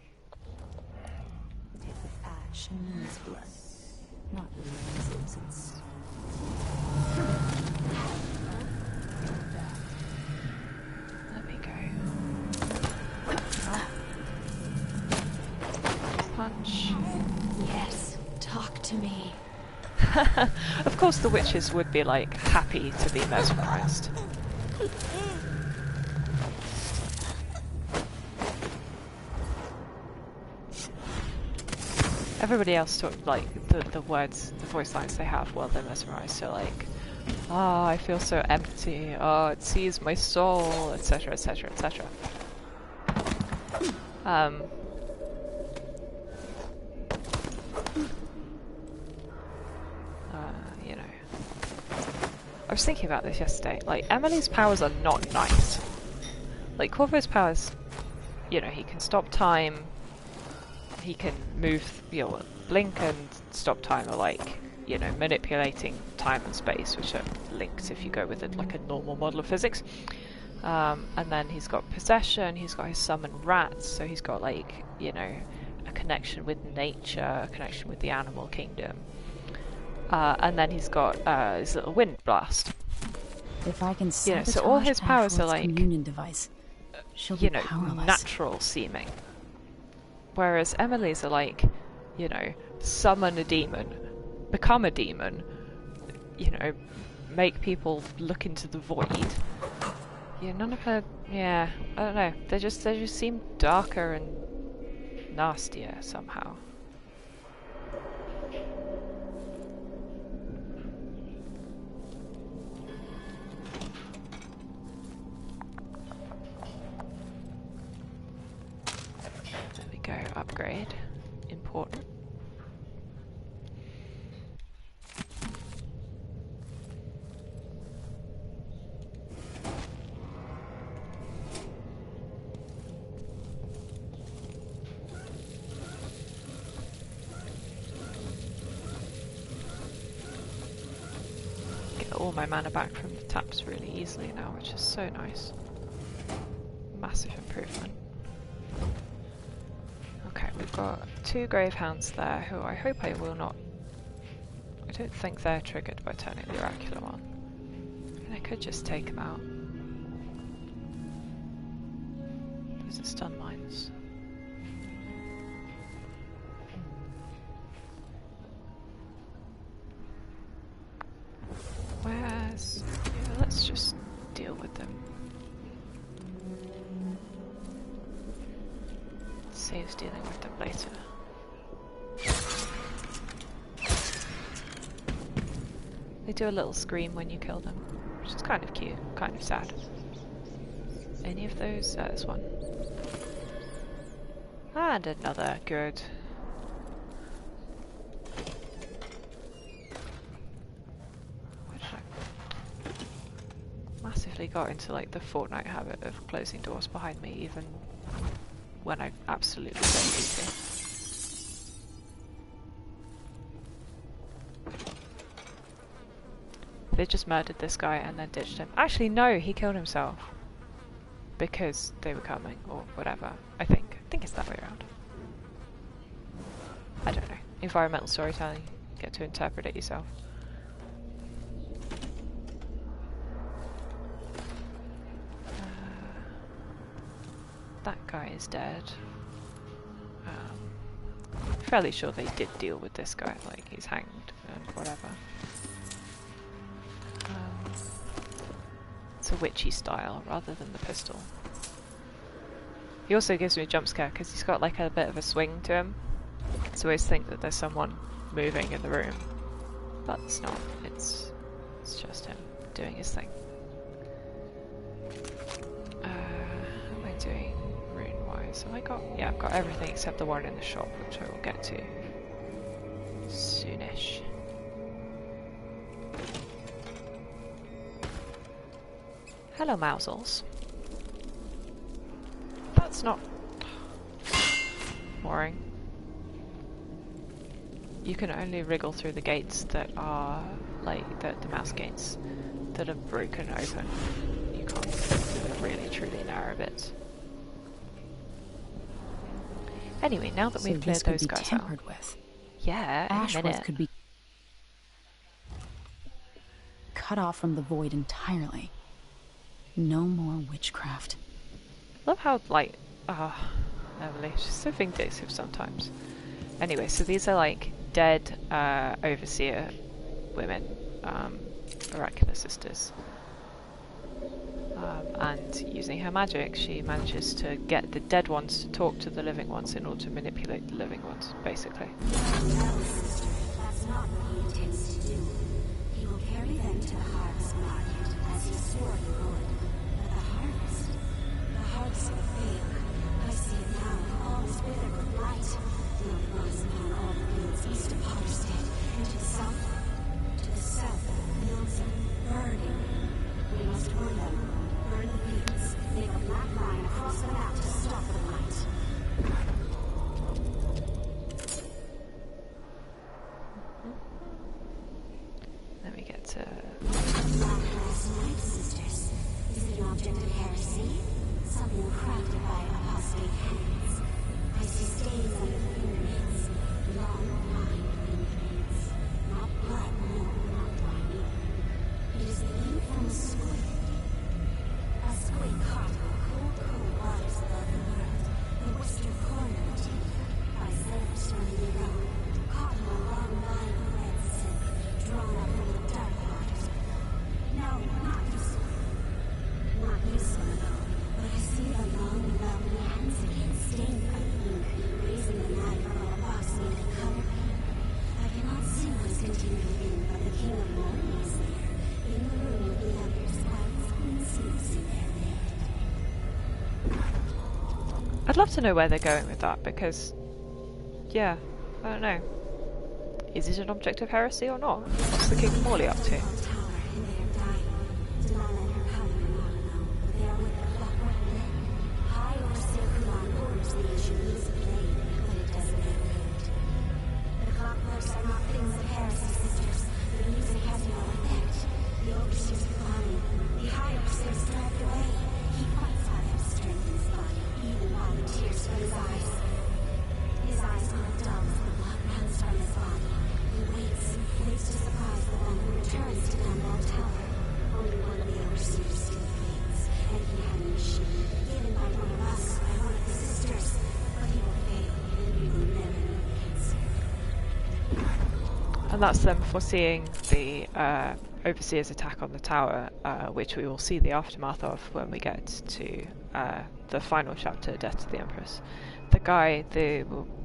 If ash means blood, not lenses, it's... Let me go. Oh. Punch. Yes, talk to me. Of course the witches would be, like, happy to be mesmerized. Everybody else talk, like, the words, the voice lines they have while they're mesmerized, so like, oh, I feel so empty, oh, it sees my soul, etc, etc, etc. You know. I was thinking about this yesterday, like, Emily's powers are not nice. Like, Corvo's powers, you know, he can stop time, he can move, you know, blink and stop time are like, you know, manipulating time and space, which are linked if you go with it like a normal model of physics. And then he's got possession, he's got his summon rats, so he's got, like, you know, a connection with nature, a connection with the animal kingdom. And then he's got his little wind blast. If I can sabotage, you know, so all his powers are like, communion device, she'll you be know, powerless. natural seeming. Whereas Emily's are like, you know, summon a demon, become a demon, you know, make people look into the void. Yeah, none of her, yeah, I don't know, they just seem darker and nastier somehow. There we go, upgrade, important. All my mana back from the taps really easily now, which is so nice. Massive improvement. Okay, we've got 2 Gravehounds there, who I hope I will not... I don't think they're triggered by turning the Oracular on. And I could just take them out. Those are stun mines. Where's... yeah, let's just deal with them. Saves dealing with them later. They do a little scream when you kill them, which is kind of cute, kind of sad. Any of those? There's one. And another, good. Massively got into like the Fortnite habit of closing doors behind me even when I absolutely don't need to. They just murdered this guy and then ditched him. Actually no, he killed himself because they were coming or whatever. I think it's that way around. I don't know. Environmental storytelling, get to interpret it yourself. That guy is dead. Fairly sure they did deal with this guy, like he's hanged and whatever. It's a witchy style rather than the pistol. He also gives me a jump scare because he's got like a bit of a swing to him. So I always think that there's someone moving in the room, but it's not. It's just him doing his thing. How am I doing rune-wise? Have I got? Yeah, I've got everything except the one in the shop, which I will get to soonish. Hello, Mousels. That's not boring. You can only wriggle through the gates that are like the mouse gates that are broken open. You can't really truly narrow bits. Anyway, now that we've cleared those guys out, with. Yeah, Ashworth could be cut off from the void entirely. No more witchcraft. Love how, like, Emily, she's so vindictive sometimes. Anyway, so these are like dead overseer women, oracular sisters. And using her magic, she manages to get the dead ones to talk to the living ones in order to manipulate the living ones, basically. That's not what he intends to do. He will carry them to the harvest market, as he swore he would. But the harvest will fail. I see it now. All is withered with blight. The old rose upon all the fields east of Potterstead, and to the south, fields are burning. We must warn them. Burn the fields. Make a black line across the map to stop the blight. Then we get to... Last night, sisters. Is it an object of heresy? Something crafted by apostate hands. I see stains under the fingernails. Long, fine fingernails. Not blood, no, not wine either. It is the ink from a squid. A squid caught in the cool waters of the world. The western corner of Tinker. By sailors from the road. Caught in a long line of red silk. Drawn up from the dark waters. No, not useful. Not useful at all. But I see the long, velvety hands again, stained by ink, raising the knife from a box made of color paper. I cannot see what is contained within, but the King of Morning is there, in the room with the others, while his queen sleeps in their bed. I'd love to know where they're going with that, because, yeah, I don't know. Is it an object of heresy or not? What's the King of Morley up to? And that's them foreseeing the Overseer's attack on the tower, which we will see the aftermath of when we get to the final chapter, Death to the Empress. The guy,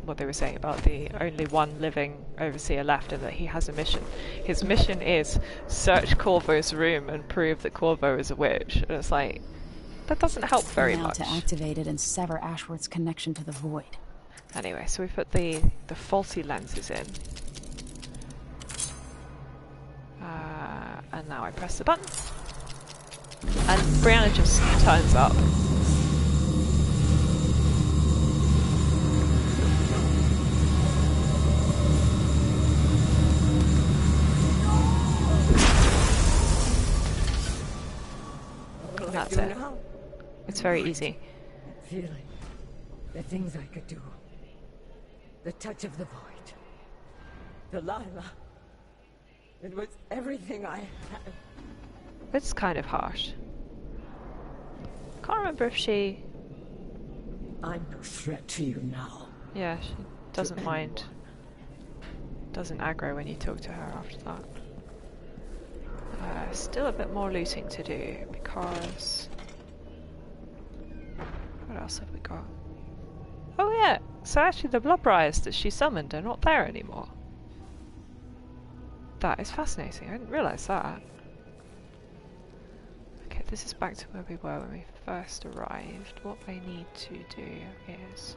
what they were saying about the only one living Overseer left and that he has a mission. His mission is search Corvo's room and prove that Corvo is a witch. And it's like, that doesn't help very much. To activate it and sever Ashworth's connection to the void. Anyway, so we put the faulty lenses in. And now I press the button. And Brianna just turns up. And that's it. It's very easy. Feeling. The things I could do. The touch of the void. Delilah. It was everything I had. It's kind of harsh. Can't remember if she... I'm no threat to you now. Yeah, she doesn't mind. Doesn't aggro when you talk to her after that. Still a bit more looting to do, because... What else have we got? Oh yeah, so actually the blood briars that she summoned are not there anymore. That is fascinating, I didn't realise that. Okay, this is back to where we were when we first arrived. What I need to do is...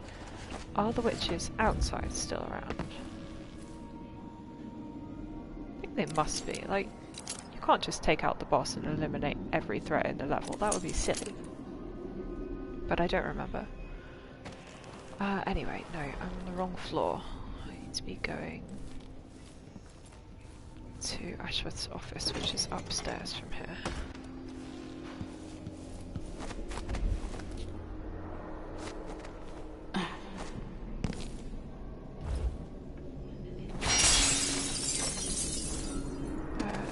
Are the witches outside still around? I think they must be. Like, you can't just take out the boss and eliminate every threat in the level. That would be silly. But I don't remember. Anyway, no, I'm on the wrong floor. I need to be going to Ashworth's office, which is upstairs from here.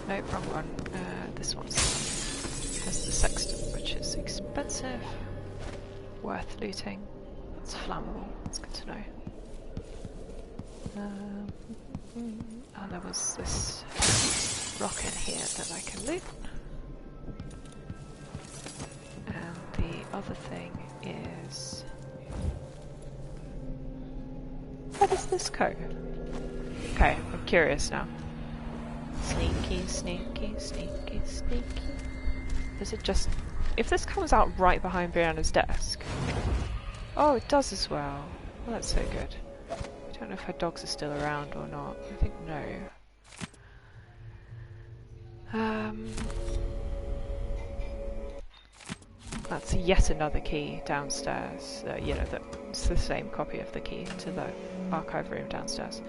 No, wrong one. This one has the sextant, which is expensive. Worth looting. That's flammable. That's good to know. And there was this rock in here that I can loot. And the other thing is... Where does this go? Okay, I'm curious now. Sneaky, sneaky, sneaky, sneaky. Is it just... If this comes out right behind Brianna's desk... Oh, it does as well. Well, that's so good. I don't know if her dogs are still around or not. I think no. That's yet another key downstairs. You know, it's the same copy of the key to the archive room downstairs.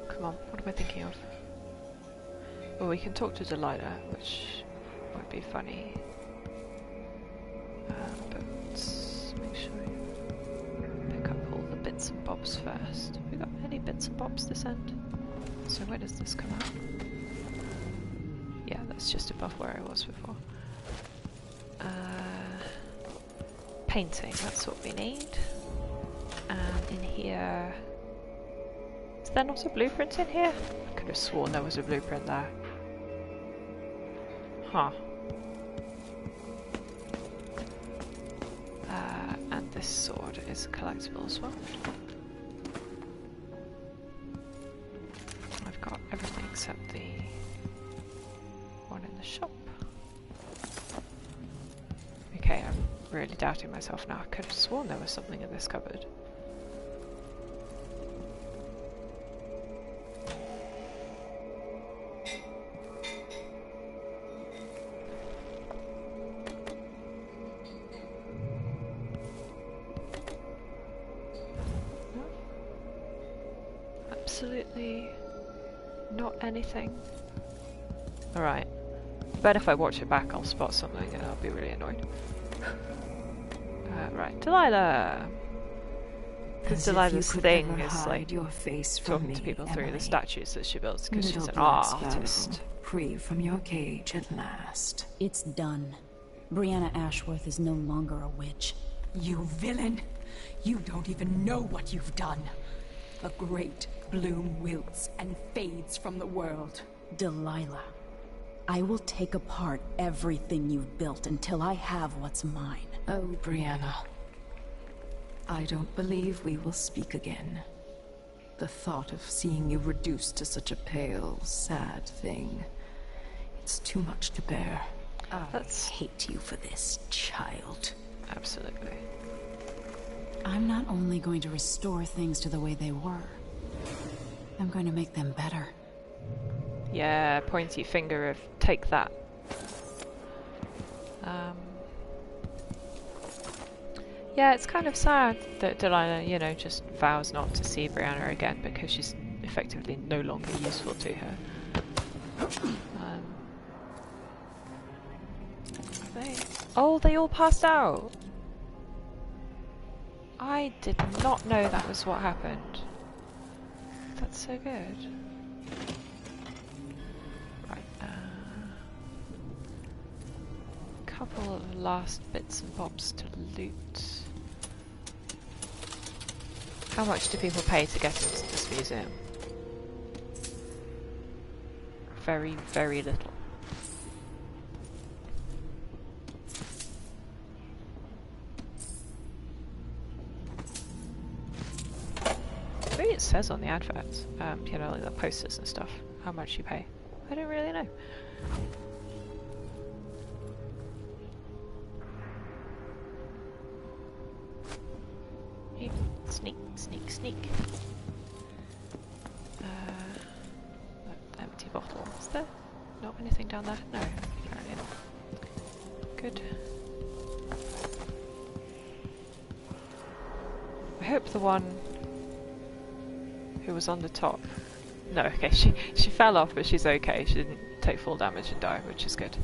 Come on, what am I thinking of? Well, we can talk to Delilah, which would be funny. But let's make sure we pick up all the bits and bobs first. Have we got any bits and bobs this end? So where does this come out? Yeah, that's just above where I was before. Painting, that's what we need. And in here... Is there not a blueprint in here? I could have sworn there was a blueprint there. Huh. And this sword is collectible as well. I've got everything except the one in the shop. Okay, I'm really doubting myself now. I could have sworn there was something in this cupboard. Absolutely not anything. Alright. Bet if I watch it back I'll spot something and I'll be really annoyed. Right, Delilah! Because Delilah's thing is like your face talking from to people me, through Emily. the statues that she builds because she's Little an black artist. sparrow, free from your cage at last. It's done. Brianna Ashworth is no longer a witch. You villain! You don't even know what you've done. A great bloom wilts and fades from the world. Delilah, I will take apart everything you've built until I have what's mine. Oh, Brianna. I don't believe we will speak again. The thought of seeing you reduced to such a pale, sad thing. It's too much to bear. I hate you for this, child. Absolutely. I'm not only going to restore things to the way they were, I'm going to make them better. Yeah, pointy finger of take that. Yeah, it's kind of sad that Delilah, you know, just vows not to see Brianna again because she's effectively no longer useful to her. Oh, they all passed out! I did not know that was what happened. That's so good. Right, couple of last bits and bobs to loot. How much do people pay to get into this museum? Very, very little. Maybe it says on the adverts, you know, like the posters and stuff, how much you pay. I don't really know. Hey, sneak, sneak, sneak. Empty bottle. Is there not anything down there? No, apparently not. Good. I hope the one who was on the top. No, okay, she fell off, but she's okay. She didn't take full damage and die, which is good.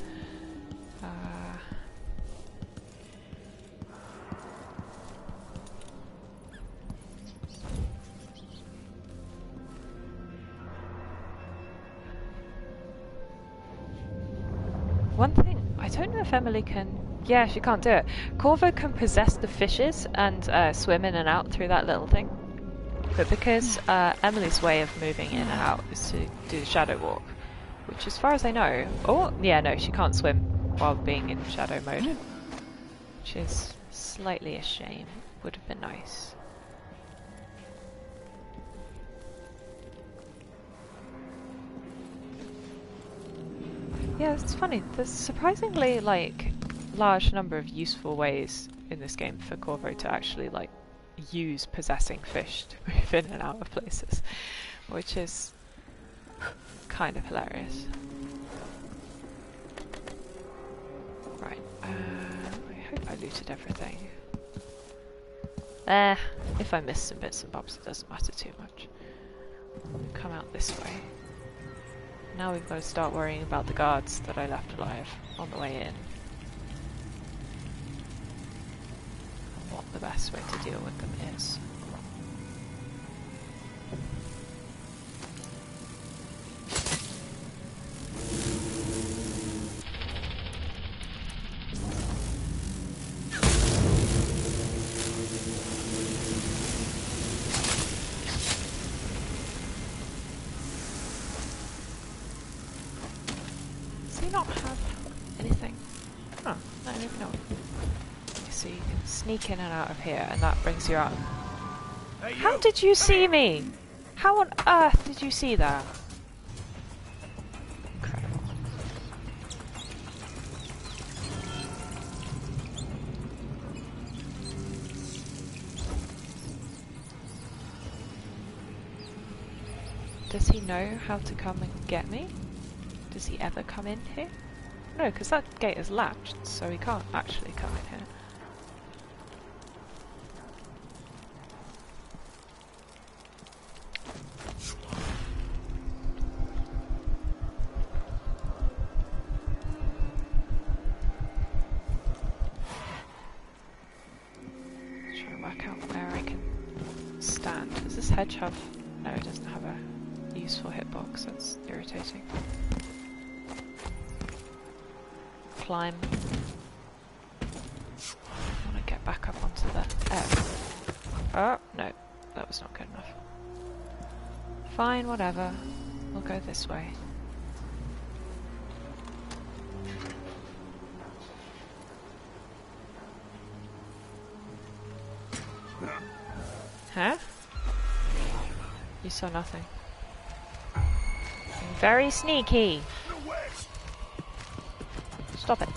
One thing, I don't know if Emily can... Yeah, she can't do it. Corvo can possess the fishes and swim in and out through that little thing. But because Emily's way of moving in and out is to do the shadow walk, which as far as I know... Oh, yeah, no, she can't swim while being in shadow mode. Which is slightly a shame. Would have been nice. Yeah, it's funny. There's surprisingly, like, large number of useful ways in this game for Corvo to actually, like, use possessing fish to move in and out of places, which is kind of hilarious. Right, I hope I looted everything. If I missed some bits and bobs, it doesn't matter too much. Come out this way. Now we've got to start worrying about the guards that I left alive on the way in. And what the best way to deal with them is. Not have anything. Oh, no, maybe not. So you can sneak in and out of here, and that brings you out. Hey, how did you see me? How on earth did you see that? Incredible. Does he know how to come and get me? Does he ever come in here? No, because that gate is latched, so he can't actually come in here. Trying to work out where I can stand. Does this hedge have... No, it doesn't have a useful hitbox. That's irritating. Climb. I want to get back up onto the... Oh, no. That was not good enough. Fine, whatever. We'll go this way. Huh? You saw nothing. Very sneaky. Stop it.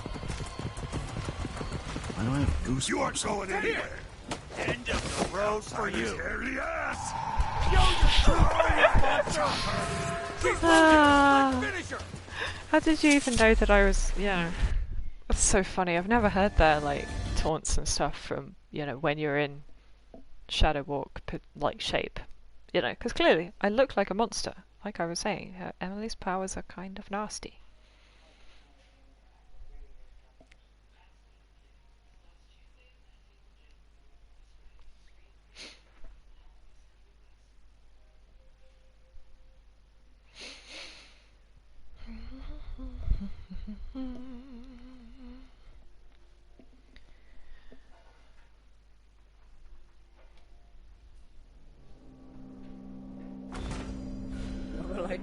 Why do I have goosebumps? You aren't going anywhere. End of the road for you. Scary ass. How did you even know that I was, you know, that's so funny. I've never heard their, like, taunts and stuff from, you know, when you're in Shadow Walk, like, shape. You know, because clearly I look like a monster. Like I was saying, Emily's powers are kind of nasty.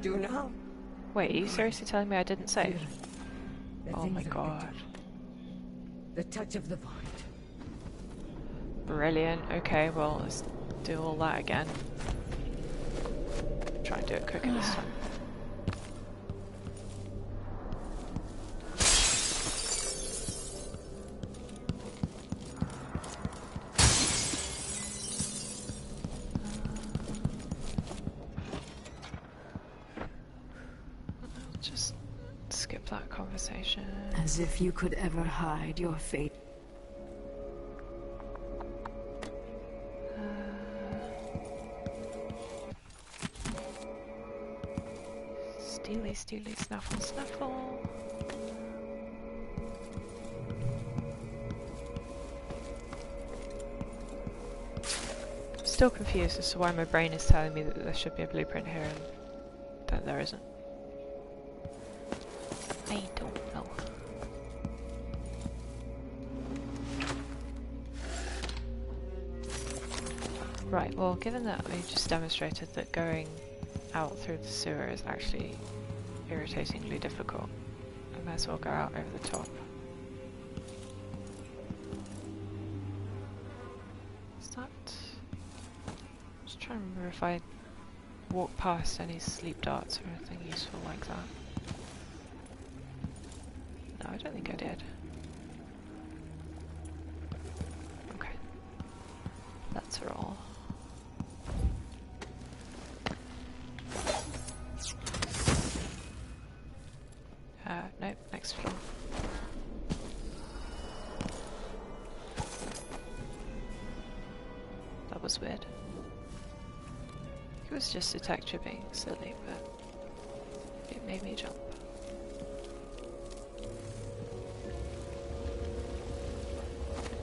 do now? Wait, are you seriously telling me I didn't save? Oh my god. The touch of the void. Brilliant. Okay, well, let's do all that again. Try and do it quicker this time. Just skip that conversation. As if you could ever hide your fate. Steely, steely, snuffle, snuffle. Still confused as to why my brain is telling me that there should be a blueprint here and that there isn't. I don't know. Right, well, given that we just demonstrated that going out through the sewer is actually irritatingly difficult, I might as well go out over the top. Is that... Just trying to remember if I walked past any sleep darts or anything useful like that. No, I don't think I did. Okay. That's a roll. Nope, next floor. That was weird. It was just a texture being silly, but it made me jump.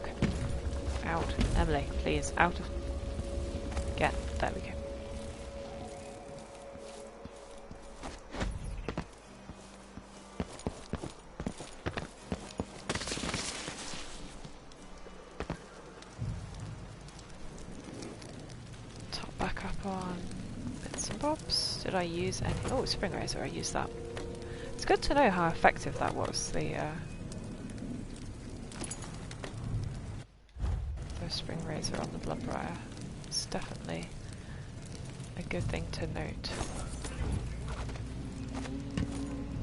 Okay. Out. Emily, please, out of... Get. There we go. Did I use any? Oh, spring razor, I used that. It's good to know how effective that was, the spring razor on the blood briar. It's definitely a good thing to note.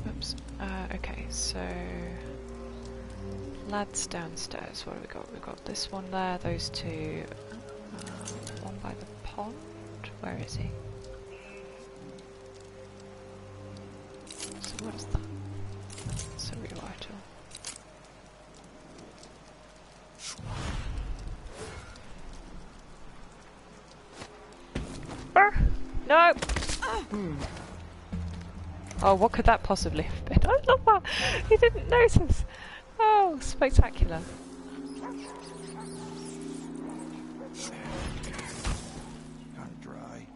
Oops. Okay, so lads downstairs, what have we got? We've got this one there, those two. One by the pond? Where is he? What is that? It's a real item. No! Oh, what could that possibly have been? I love that! He didn't notice! Oh, spectacular. Kind of dry.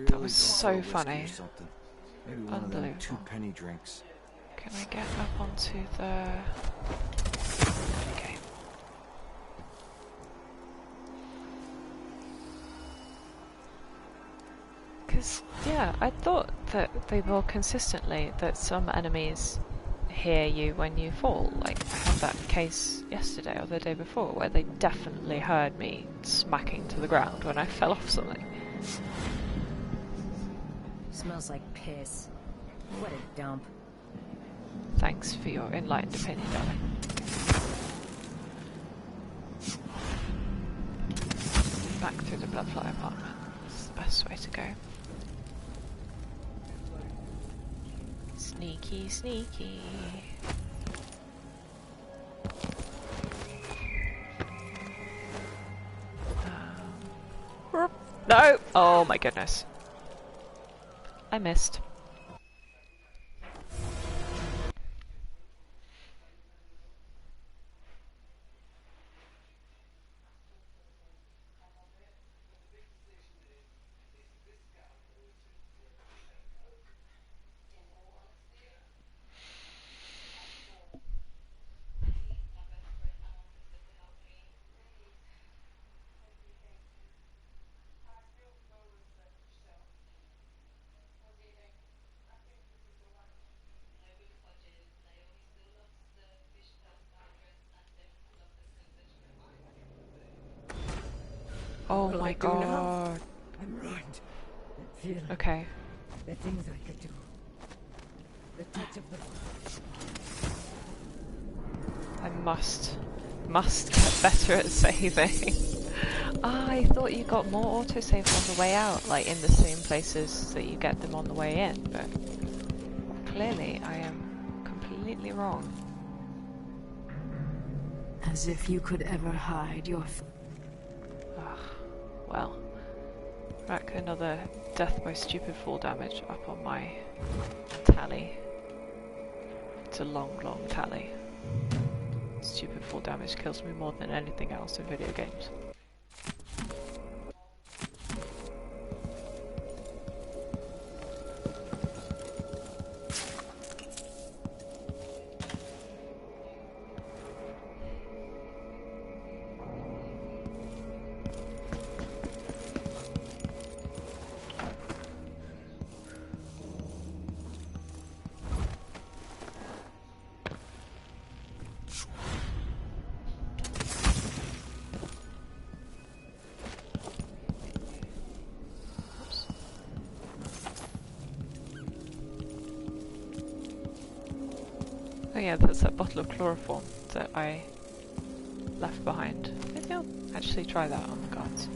That was so funny. Maybe one of them 2-penny drinks. Can I get up onto the... Okay. Because, yeah, I thought that they more consistently that some enemies hear you when you fall. Like, I had that case yesterday or the day before where they definitely heard me smacking to the ground when I fell off something. Smells like piss. What a dump. Thanks for your enlightened opinion, darling. Back through the bloodfly apartment. It's the best way to go. Sneaky, sneaky. No! Oh my goodness. I missed. Oh my god. I'm ruined. Okay. The things I could do. The touch of the I must get better at saving. I thought you got more autosaves on the way out, like in the same places that you get them on the way in, but clearly I am completely wrong. As if you could ever hide your... Well, rack another death by stupid fall damage up on my tally. It's a long tally. Stupid fall damage kills me more than anything else in video games. Oh yeah, that's that bottle of chloroform that I left behind. Maybe I'll actually try that on the guards.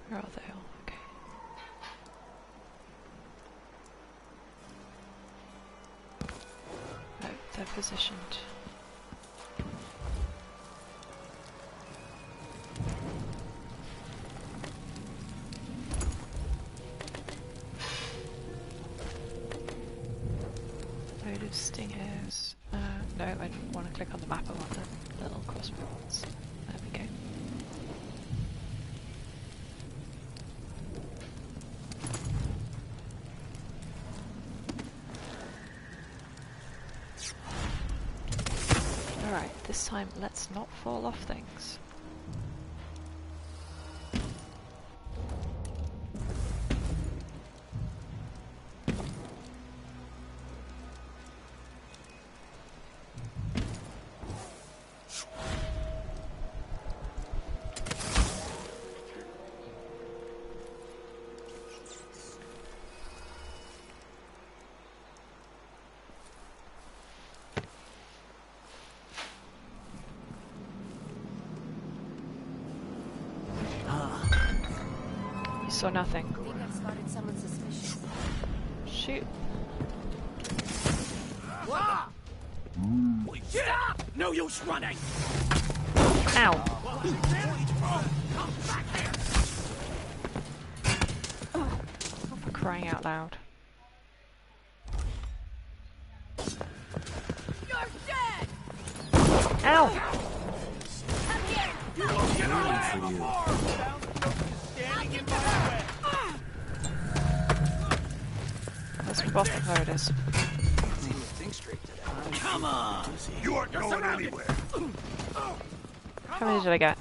Where are they all? Okay. No, they're positioned. Load of stingers. No, I don't want to click on the map, I want the little crossbones. There we go. Alright, this time let's not fall off things. Saw nothing. I think I've spotted someone suspicious. Shoot. Stop! No use running! Ow. Oh, for crying out loud. You're dead! Ow! Let's rip off the loaders. Come on! You aren't going anywhere! How many did I get?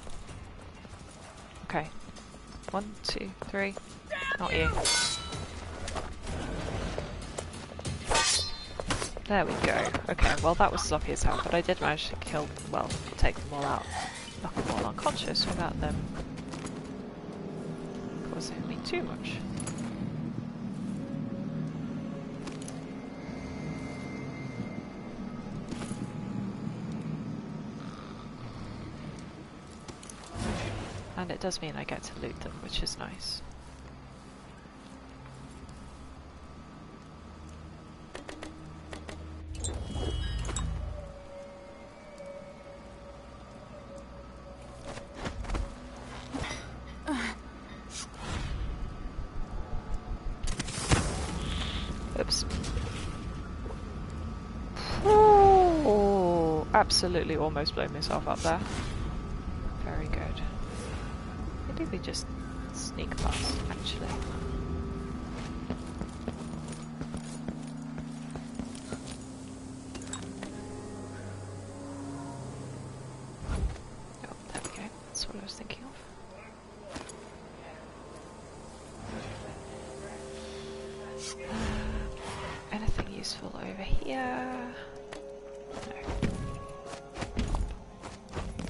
Okay. 1, 2, 3. Not you. There we go. Okay, well that was sloppy as hell, but I did manage to kill, well, take them all out. Knock them all unconscious without them causing me too much. And it does mean I get to loot them, which is nice. Oops. Oh, absolutely almost blown myself up there. Very good. Maybe we just sneak past, actually. Oh, there we go. That's what I was thinking of. Anything useful over here? No.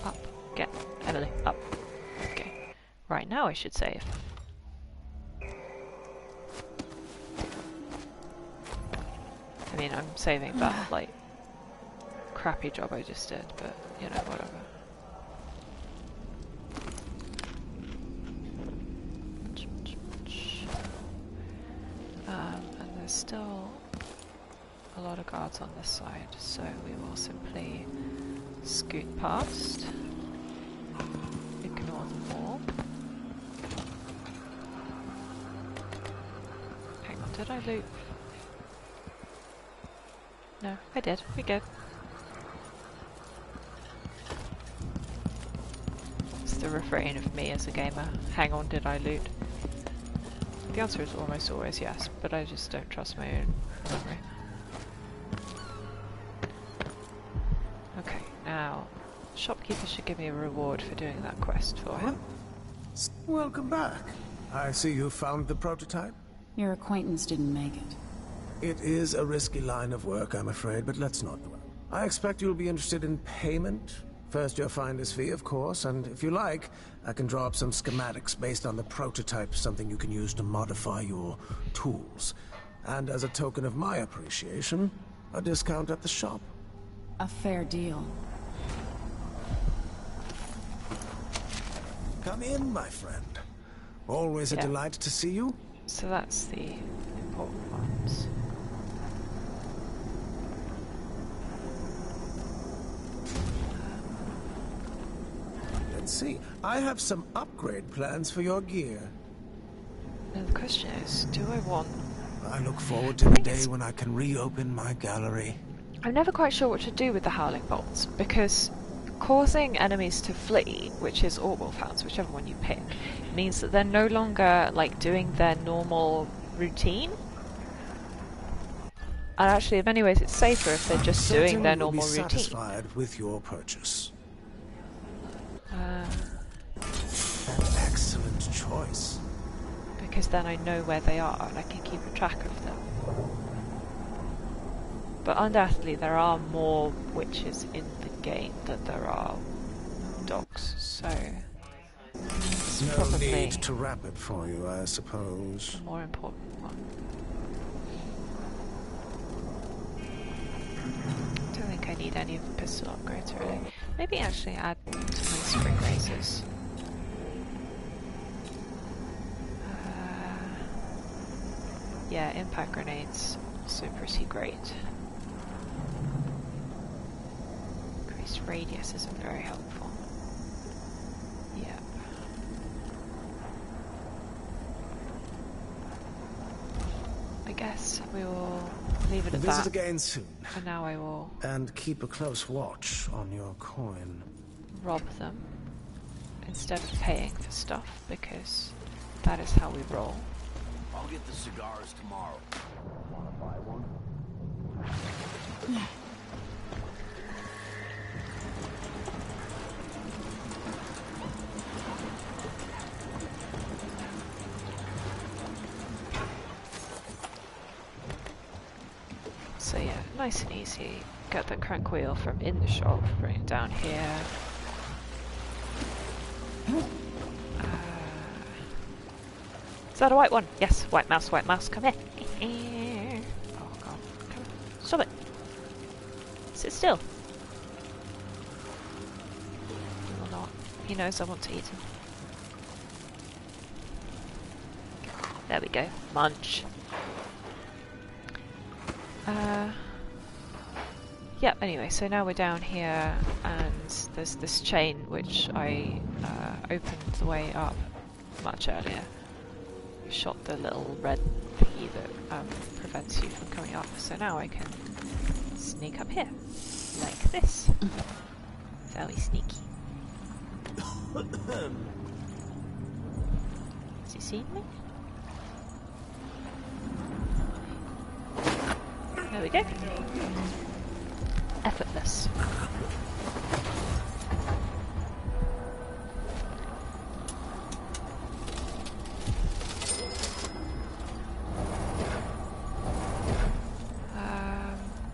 Up. Get. Emily, up. Okay. Right, now I should save. I mean, I'm saving that, like, crappy job I just did, but, you know, whatever. And there's still a lot of guards on this side, so we will simply scoot past, ignore them all. Hang on, did I loot? No, I did. We're good. It's the refrain of me as a gamer. Hang on, did I loot? The answer is almost always yes, but I just don't trust my own memory. Okay, now, shopkeeper should give me a reward for doing that quest for him. Welcome back. I see you found the prototype. Your acquaintance didn't make it. It is a risky line of work, I'm afraid, but let's not dwell. I expect you'll be interested in payment. First your finder's fee, of course, and if you like, I can draw up some schematics based on the prototype, something you can use to modify your tools. And as a token of my appreciation, a discount at the shop. A fair deal. Come in, my friend. Always a delight to see you. So that's the important ones. Let's see. I have some upgrade plans for your gear. Now the question is, do I want... I look forward to the day when I can reopen my gallery. I'm never quite sure what to do with the Howling Bolts, because causing enemies to flee, which is or wolfhounds, whichever one you pick, means that they're no longer like doing their normal routine. And actually, in many ways, it's safer if they're just doing their normal routine. I'm satisfied with your purchase. An excellent choice. Because then I know where they are and I can keep a track of them. But undoubtedly, there are more witches in the game than there are dogs, so it's no probably need to wrap it for you, I suppose. The more important one. I don't think I need any of the pistol upgrades really. Maybe actually add to my spring razors. Yeah, impact grenades, also pretty great. Increased radius isn't very helpful. Yep. I guess we will leave it at that. Visit again soon. For now I will... And keep a close watch on your coin. Rob them instead of paying for stuff, because that is how we roll. I'll get the cigars tomorrow. Wanna buy one? So yeah, nice and easy. Get the crank wheel from in the shop, bring it down here. Is that a white one? Yes, white mouse, come here. Oh god, come on. Stop it. Sit still. He will not. He knows I want to eat him. There we go. Munch. Yeah, anyway, so now we're down here and there's this chain which I opened the way up much earlier. You shot the little red thingy that prevents you from coming up, so now I can sneak up here, like this. Very sneaky. Has he seen me? There we go. Effortless.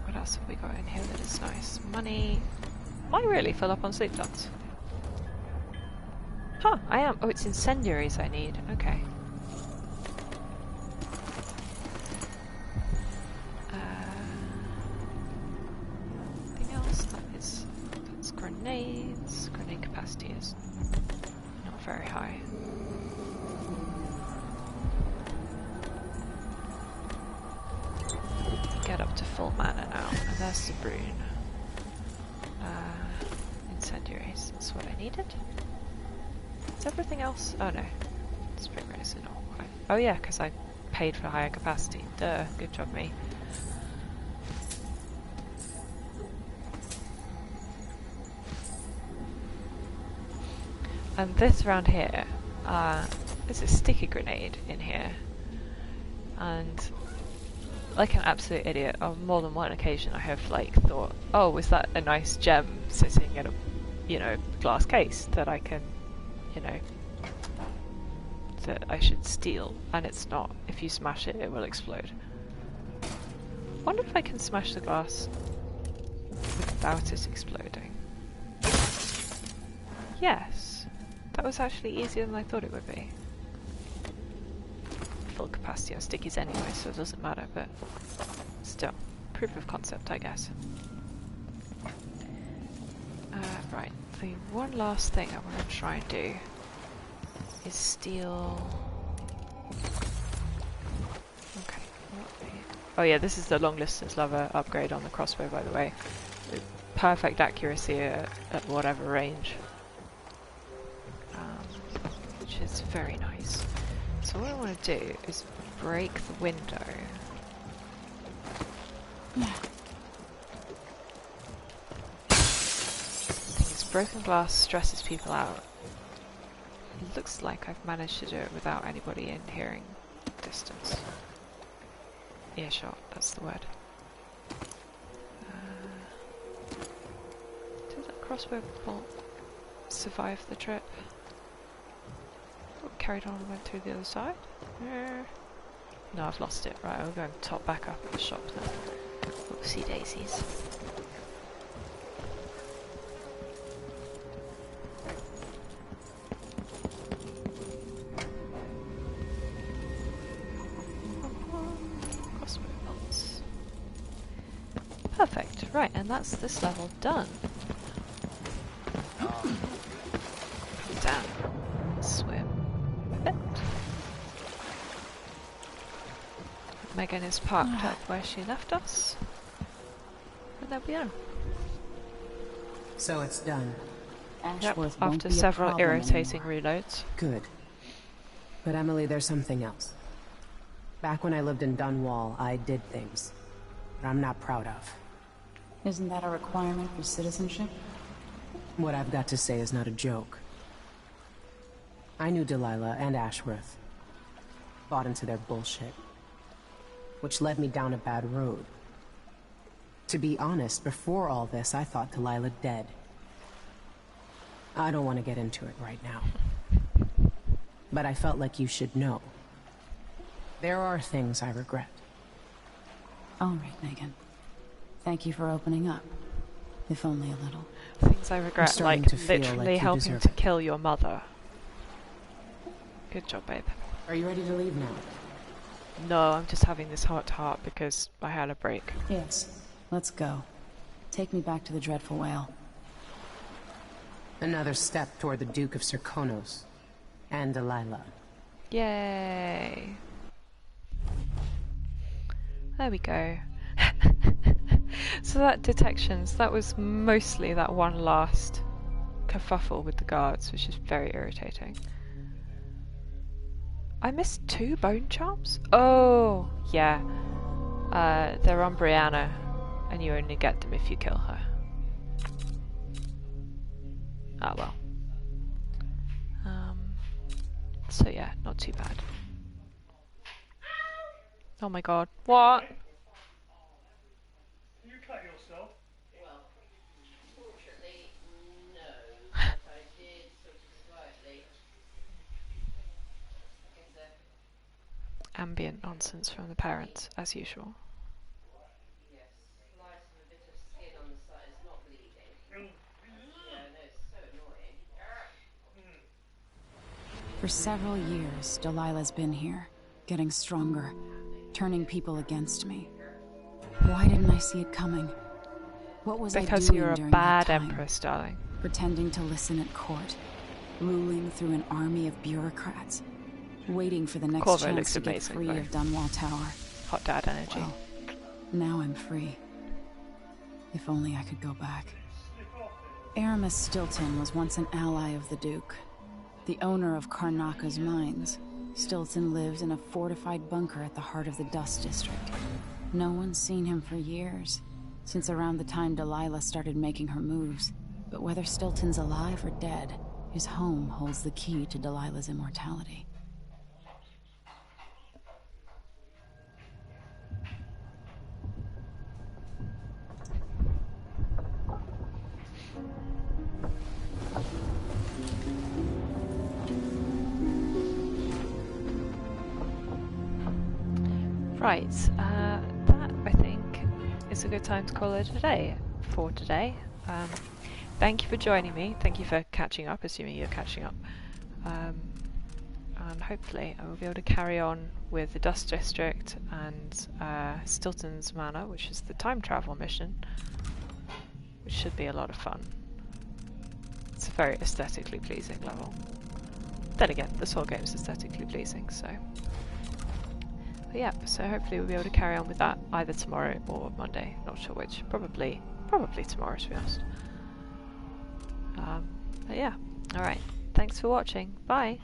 What else have we got in here that is nice? Money. Am I really full up on sleep dots? Huh, I am. Oh, it's incendiaries I need. Okay. Anything else? That's grenades. Grenade capacity is not very high. Get up to full mana now. And there's the rune. Incendiaries. That's what I needed. Is everything else? Oh no. Spring rays are not quite. Oh yeah, because I paid for higher capacity. Duh. Good job, me. And this round here, there's a sticky grenade in here. And like an absolute idiot, on more than one occasion I have like thought, oh, was that a nice gem sitting in a, you know, glass case that I can, you know, that I should steal, and it's not. If you smash it, it will explode. Wonder if I can smash the glass without it exploding. Yes, that was actually easier than I thought it would be. Full capacity on stickies anyway, so it doesn't matter, but still, proof of concept, I guess. Right, the one last thing I want to try and do is steal... Okay. Oh yeah, this is the long distance lever upgrade on the crossbow, by the way. With perfect accuracy at whatever range. Which is very nice. So what I want to do is break the window. Broken glass stresses people out. It looks like I've managed to do it without anybody in hearing distance. Earshot, that's the word. Did that crossbow bolt survive the trip? Oh, carried on and went through the other side? No, I've lost it. Right, I'll go and top back up at the shop then. Oopsie daisies. Perfect, right, and that's this level done. Come down, swim a bit. Megan is parked up where she left us. And there we are. So it's done. Yep, after several irritating reloads. Good. But Emily, there's something else. Back when I lived in Dunwall, I did things that I'm not proud of. Isn't that a requirement for citizenship? What I've got to say is not a joke. I knew Delilah and Ashworth. Bought into their bullshit. Which led me down a bad road. To be honest, before all this, I thought Delilah dead. I don't want to get into it right now. But I felt like you should know. There are things I regret. All right, Megan. Thank you for opening up. If only a little. Things I regret, like literally helping to kill your mother. Good job, babe. Are you ready to leave now? No, I'm just having this heart-to-heart because I had a break. Yes, let's go. Take me back to the Dreadful Whale. Another step toward the Duke of Serkonos. And Delilah. Yay! There we go. So that detections, that was mostly that one last kerfuffle with the guards, which is very irritating. I missed 2 bone charms? Oh, yeah. They're on Brianna, and you only get them if you kill her. Ah, well. So yeah, not too bad. Oh my god. What? You cut yourself? Well, fortunately, no. But I did sort of slightly. Ambient nonsense from the parents, as usual. Yes, slice of a bit of skin on the side. It's not bleeding. Yeah, no, it's so annoying. For several years, Delilah's been here, getting stronger, turning people against me. Why didn't I see it coming? What was because I doing you're a during bad that time? empress, darling. Pretending to listen at court, ruling through an army of bureaucrats, waiting for the next Corvo chance looks to get amazing, free though. of Dunwall Tower. Hot dad energy. Well, now I'm free. If only I could go back. Aramis Stilton was once an ally of the Duke, the owner of Karnaka's mines. Stilton lived in a fortified bunker at the heart of the Dust District. No one's seen him for years, since around the time Delilah started making her moves. But whether Stilton's alive or dead, his home holds the key to Delilah's immortality. Right, that I think is a good time to call it a day for today. Thank you for joining me. Thank you for catching up, assuming you're catching up. And hopefully I will be able to carry on with the Dust District and Stilton's Manor, which is the time travel mission, which should be a lot of fun. It's a very aesthetically pleasing level. Then again, this whole game is aesthetically pleasing, so... But yeah, so hopefully we'll be able to carry on with that either tomorrow or Monday. Not sure which. Probably tomorrow, to be honest. But yeah, alright. Thanks for watching. Bye!